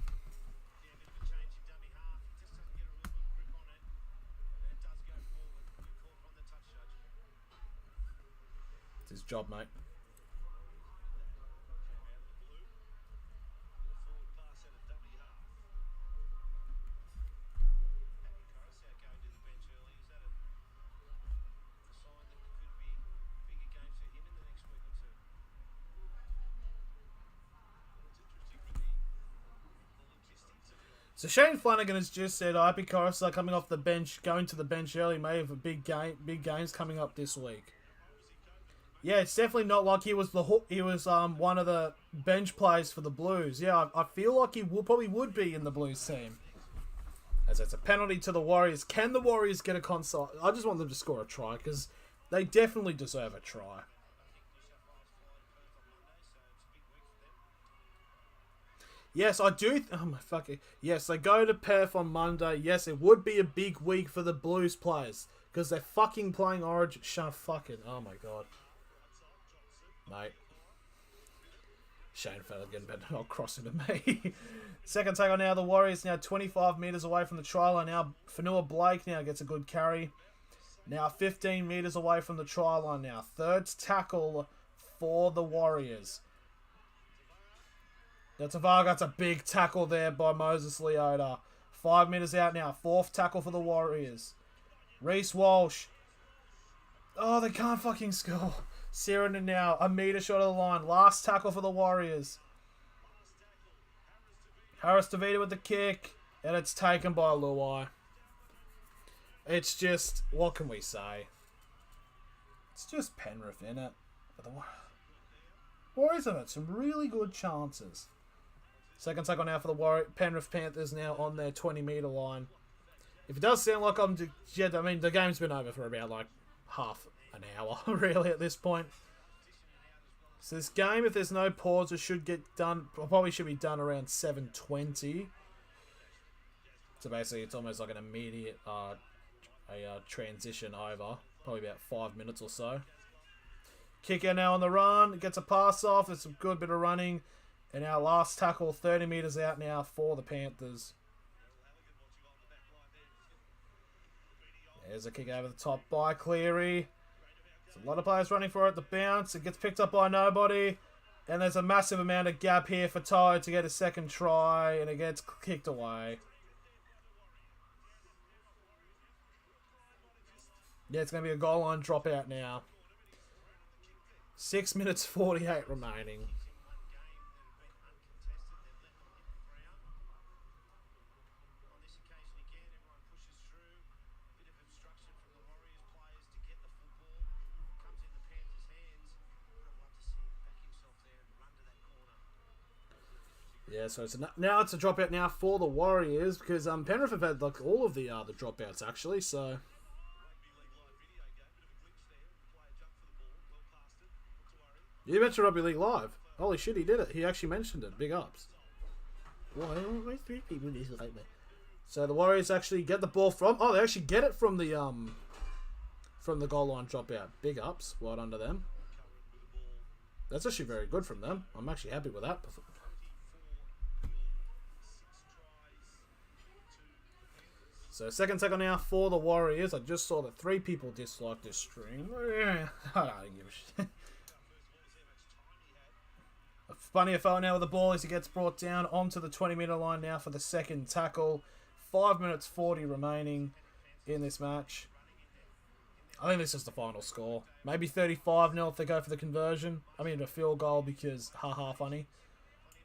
It's his job, mate. So Shane Flanagan has just said Ipi Coruscant coming off the bench, going to the bench early may have a big games coming up this week. Yeah, it's definitely not like he was one of the bench players for the Blues. Yeah, I feel like he probably would be in the Blues team. As it's a penalty to the Warriors. Can the Warriors get a console? I just want them to score a try because they definitely deserve a try. Yes, I do. Oh my fucking. Yes, they go to Perth on Monday. Yes, it would be a big week for the Blues players because they're fucking playing Origin. Shut fucking. Oh my god, mate. Shane Flanagan better not cross into me. Second tackle now. The Warriors now 25 metres away from the try line. Now Fanua Blake now gets a good carry. Now 15 metres away from the try line now. Third tackle for the Warriors. That's a big tackle there by Moses Leota. 5 metres out now. Fourth tackle for the Warriors. Reece Walsh. Oh, they can't fucking score. Sirenin now. A metre short of the line. Last tackle for the Warriors. Harris DeVita with the kick. And it's taken by Luai. It's just... What can we say? It's just Penrith, innit? The Warriors have had some really good chances. Second tackle now for the Penrith Panthers now on their 20-metre line. If it does sound like I'm... I mean, the game's been over for about, like, half an hour, really, at this point. So this game, if there's no pauses, should get done... Probably should be done around 7:20. So basically, it's almost like an immediate transition over. Probably about 5 minutes or so. Kicker now on the run. Gets a pass off. There's some good bit of running. And our last tackle, 30 metres out now for the Panthers. There's a kick over the top by Cleary. There's a lot of players running for it. The bounce. It gets picked up by nobody. And there's a massive amount of gap here for Ty to get a second try. And it gets kicked away. Yeah, it's going to be a goal line dropout now. 6 minutes 48 remaining. Yeah, so now it's a dropout now for the Warriors because Penrith have had like all of the dropouts actually. So you mentioned Rugby League Live. Holy shit, he did it. He actually mentioned it. Big ups. Why three people like me? So the Warriors actually get the ball from. Oh, they actually get it from the goal line dropout. Big ups. Well done to them. That's actually very good from them. I'm actually happy with that. So second tackle now for the Warriors. I just saw that 3 people disliked this stream. I don't give a shit. Funny Afo now with the ball as he gets brought down onto the 20-metre line now for the second tackle. 5 minutes 40 remaining in this match. I think this is the final score. Maybe 35-0 if they go for the conversion. I mean, a field goal because haha funny.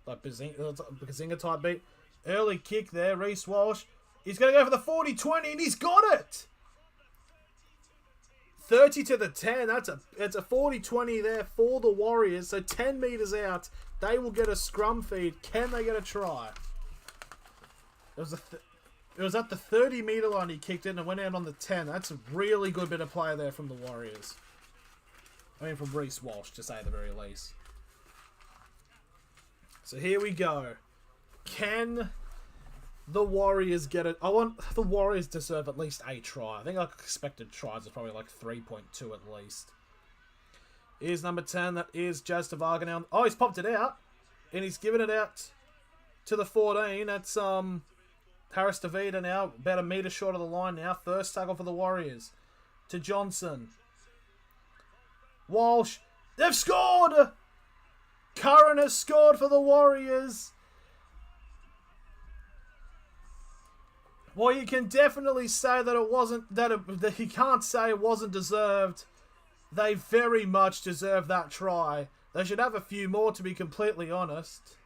Like Bazinga type beat. Early kick there. Reece Walsh. He's going to go for the 40-20 and he's got it! 30 to the 10. It's a 40-20 there for the Warriors. So 10 metres out. They will get a scrum feed. Can they get a try? It was at the 30-metre line he kicked in and went out on the 10. That's a really good bit of play there from the Warriors. I mean, from Reece Walsh, to say the very least. So here we go. Can the Warriors get it? I want the Warriors to serve at least a try. I think I expected tries is probably like 3.2 at least. Here's number 10. That is Jazz Tavaga now. Oh, he's popped it out. And he's given it out to the 14. That's Harris DeVita now. About a metre short of the line now. First tackle for the Warriors. To Johnson. Walsh. They've scored! Curran has scored for the Warriors. Well, you can definitely say that it wasn't that you can't say it wasn't deserved. They very much deserve that try. They should have a few more, to be completely honest.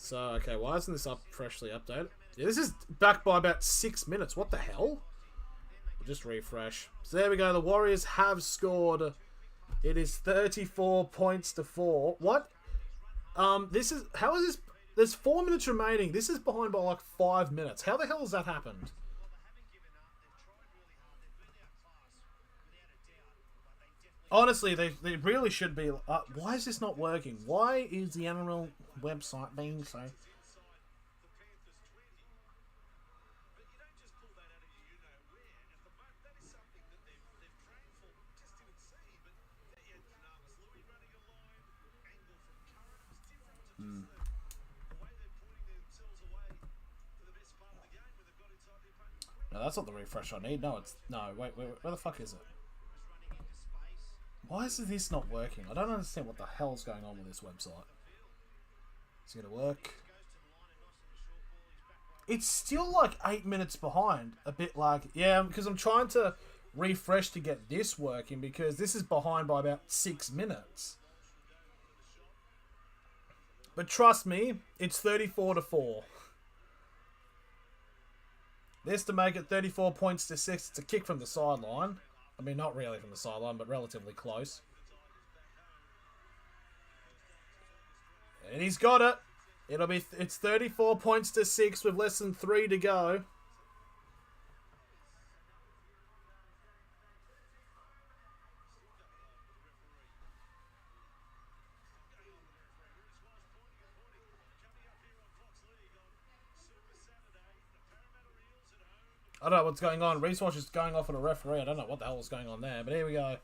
So, okay, why isn't this freshly updated? Yeah, this is back by about 6 minutes. What the hell? We'll just refresh. So there we go. The Warriors have scored. It is 34 points to 4. What? This is... How is this... There's 4 minutes remaining. This is behind by like 5 minutes. How the hell has that happened? Honestly, they really should be... why is this not working? Why is the NRL website being so... No, that's not the refresh I need. No, it's... No, wait, where the fuck is it? Why is this not working? I don't understand what the hell's going on with this website. Is it going to work? It's still like 8 minutes behind. A bit like... Yeah, because I'm trying to refresh to get this working because this is behind by about 6 minutes. But trust me, it's 34 to 4. This to make it 34 points to 6. It's a kick from the sideline. I mean, not really from the sideline, but relatively close. And he's got it. It's 34 points to 6 with less than 3 to go. I don't know what's going on. Research is going off on a referee. I don't know what the hell was going on there. But here we go.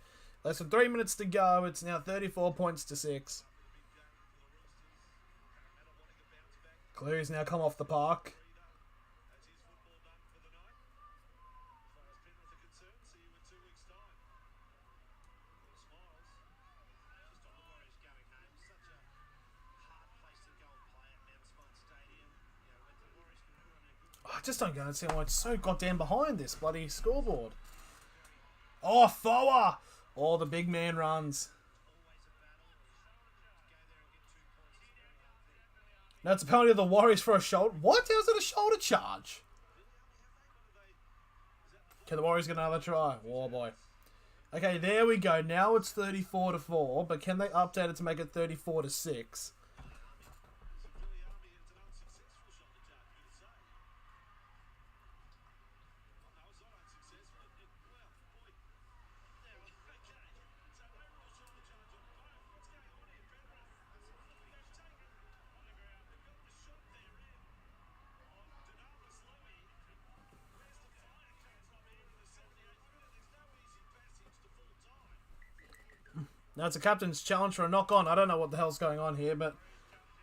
Less than 3 minutes to go. It's now 34 points to 6. Cleary's now come off the park. I just don't understand why it's so goddamn behind this bloody scoreboard. Oh, Foa! Oh, the big man runs. Now it's a penalty of the Warriors for a shoulder. What? How's it a shoulder charge? Can the Warriors get another try? Oh, boy. Okay, there we go. Now it's 34 to 4, but can they update it to make it 34 to 6? Now it's a captain's challenge for a knock-on. I don't know what the hell's going on here, but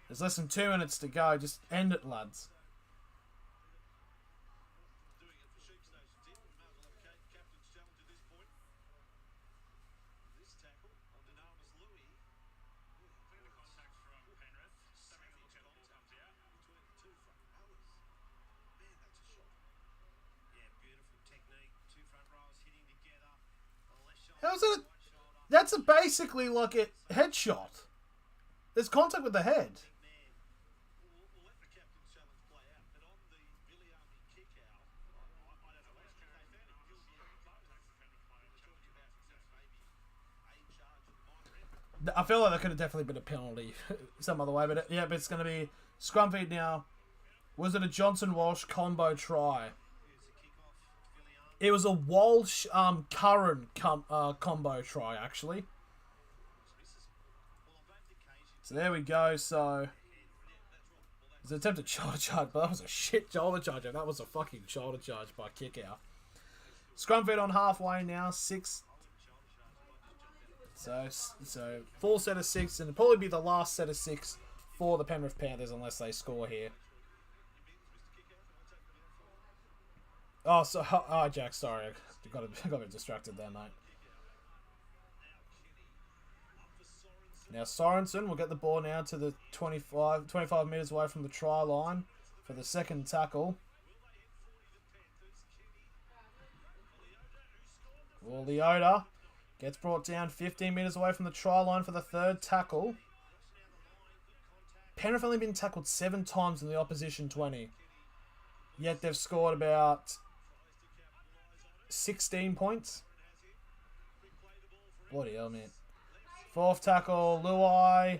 there's less than 2 minutes to go. Just end it, lads. How's it? That's basically like a headshot. There's contact with the head. I feel like that could have definitely been a penalty some other way, but yeah, but it's going to be scrum feed now. Was it a Johnson-Walsh combo try? It was a Walsh-Curran combo try, actually. So there we go. So it was an attempted shoulder charge, but that was a shit shoulder charge. And that was a fucking shoulder charge by kick out. Scrum feed on halfway now. 6. So full set of 6, and it'll probably be the last set of 6 for the Penrith Panthers unless they score here. Oh, Jack, sorry. I got a bit distracted there, mate. Now, Sorensen will get the ball now to the 25 metres away from the try line for the second tackle. Well, Leota gets brought down 15 metres away from the try line for the third tackle. Penrith only been tackled 7 times in the opposition 20. Yet they've scored about 16 points. Bloody hell, man. 4th tackle, Luai.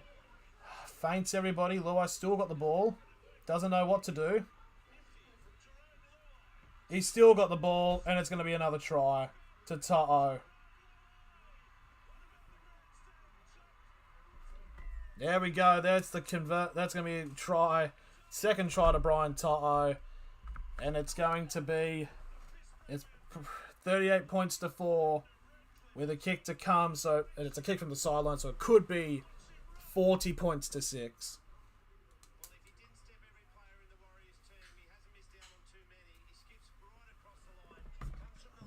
Feints everybody. Luai still got the ball. Doesn't know what to do. He's still got the ball, and it's going to be another try to To'o. There we go. That's the convert. That's going to be a try. 2nd try to Brian To'o. And it's going to be... It's 38 points to 4 with a kick to come. So, and it's a kick from the sideline, so it could be 40 points to 6.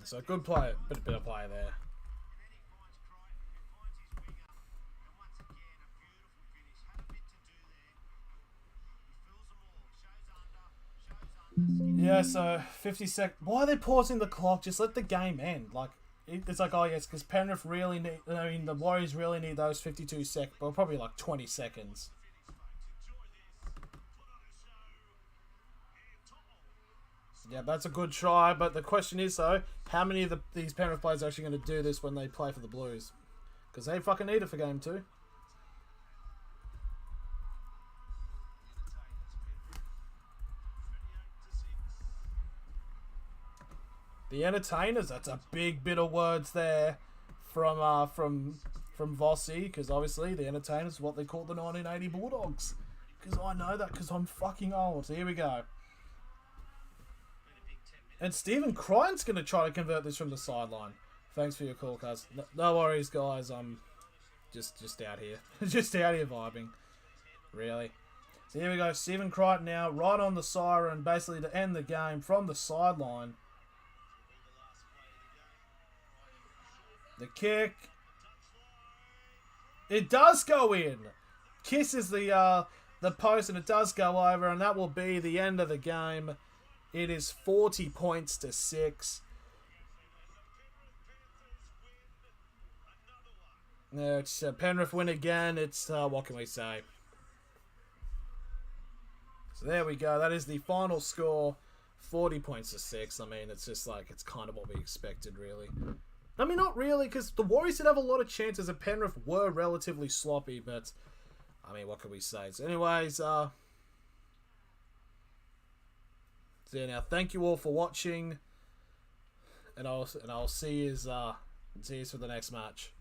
So good play, bit of play there. Yeah, so 50 seconds. Why are they pausing the clock? Just let the game end. Like, it's like, oh yes, because Penrith really need. I mean, the Warriors really need those 52 seconds, but probably like 20 seconds. Yeah, that's a good try, but the question is, though, how many of these Penrith players are actually going to do this when they play for the Blues? Because they fucking need it for game 2. The entertainers, that's a big bit of words there from Vossi, because obviously the entertainers is what they call the 1980 Bulldogs. Because I know that because I'm fucking old. So here we go. And Stephen Crichton's going to try to convert this from the sideline. Thanks for your call, cuz. No worries, guys. I'm just out here. Just out here vibing. Really. So here we go. Stephen Crichton now, right on the siren, basically to end the game from the sideline. The kick. It does go in. Kisses the post, and it does go over, and that will be the end of the game. It is 40 points to 6. Yeah, it's Penrith win again. It's, what can we say? So there we go. That is the final score. 40 points to 6. I mean, it's just like, it's kind of what we expected, really. I mean, not really, because the Warriors did have a lot of chances, and Penrith were relatively sloppy, but, I mean, what can we say? So anyways, so yeah, now thank you all for watching, and I'll see you for the next match.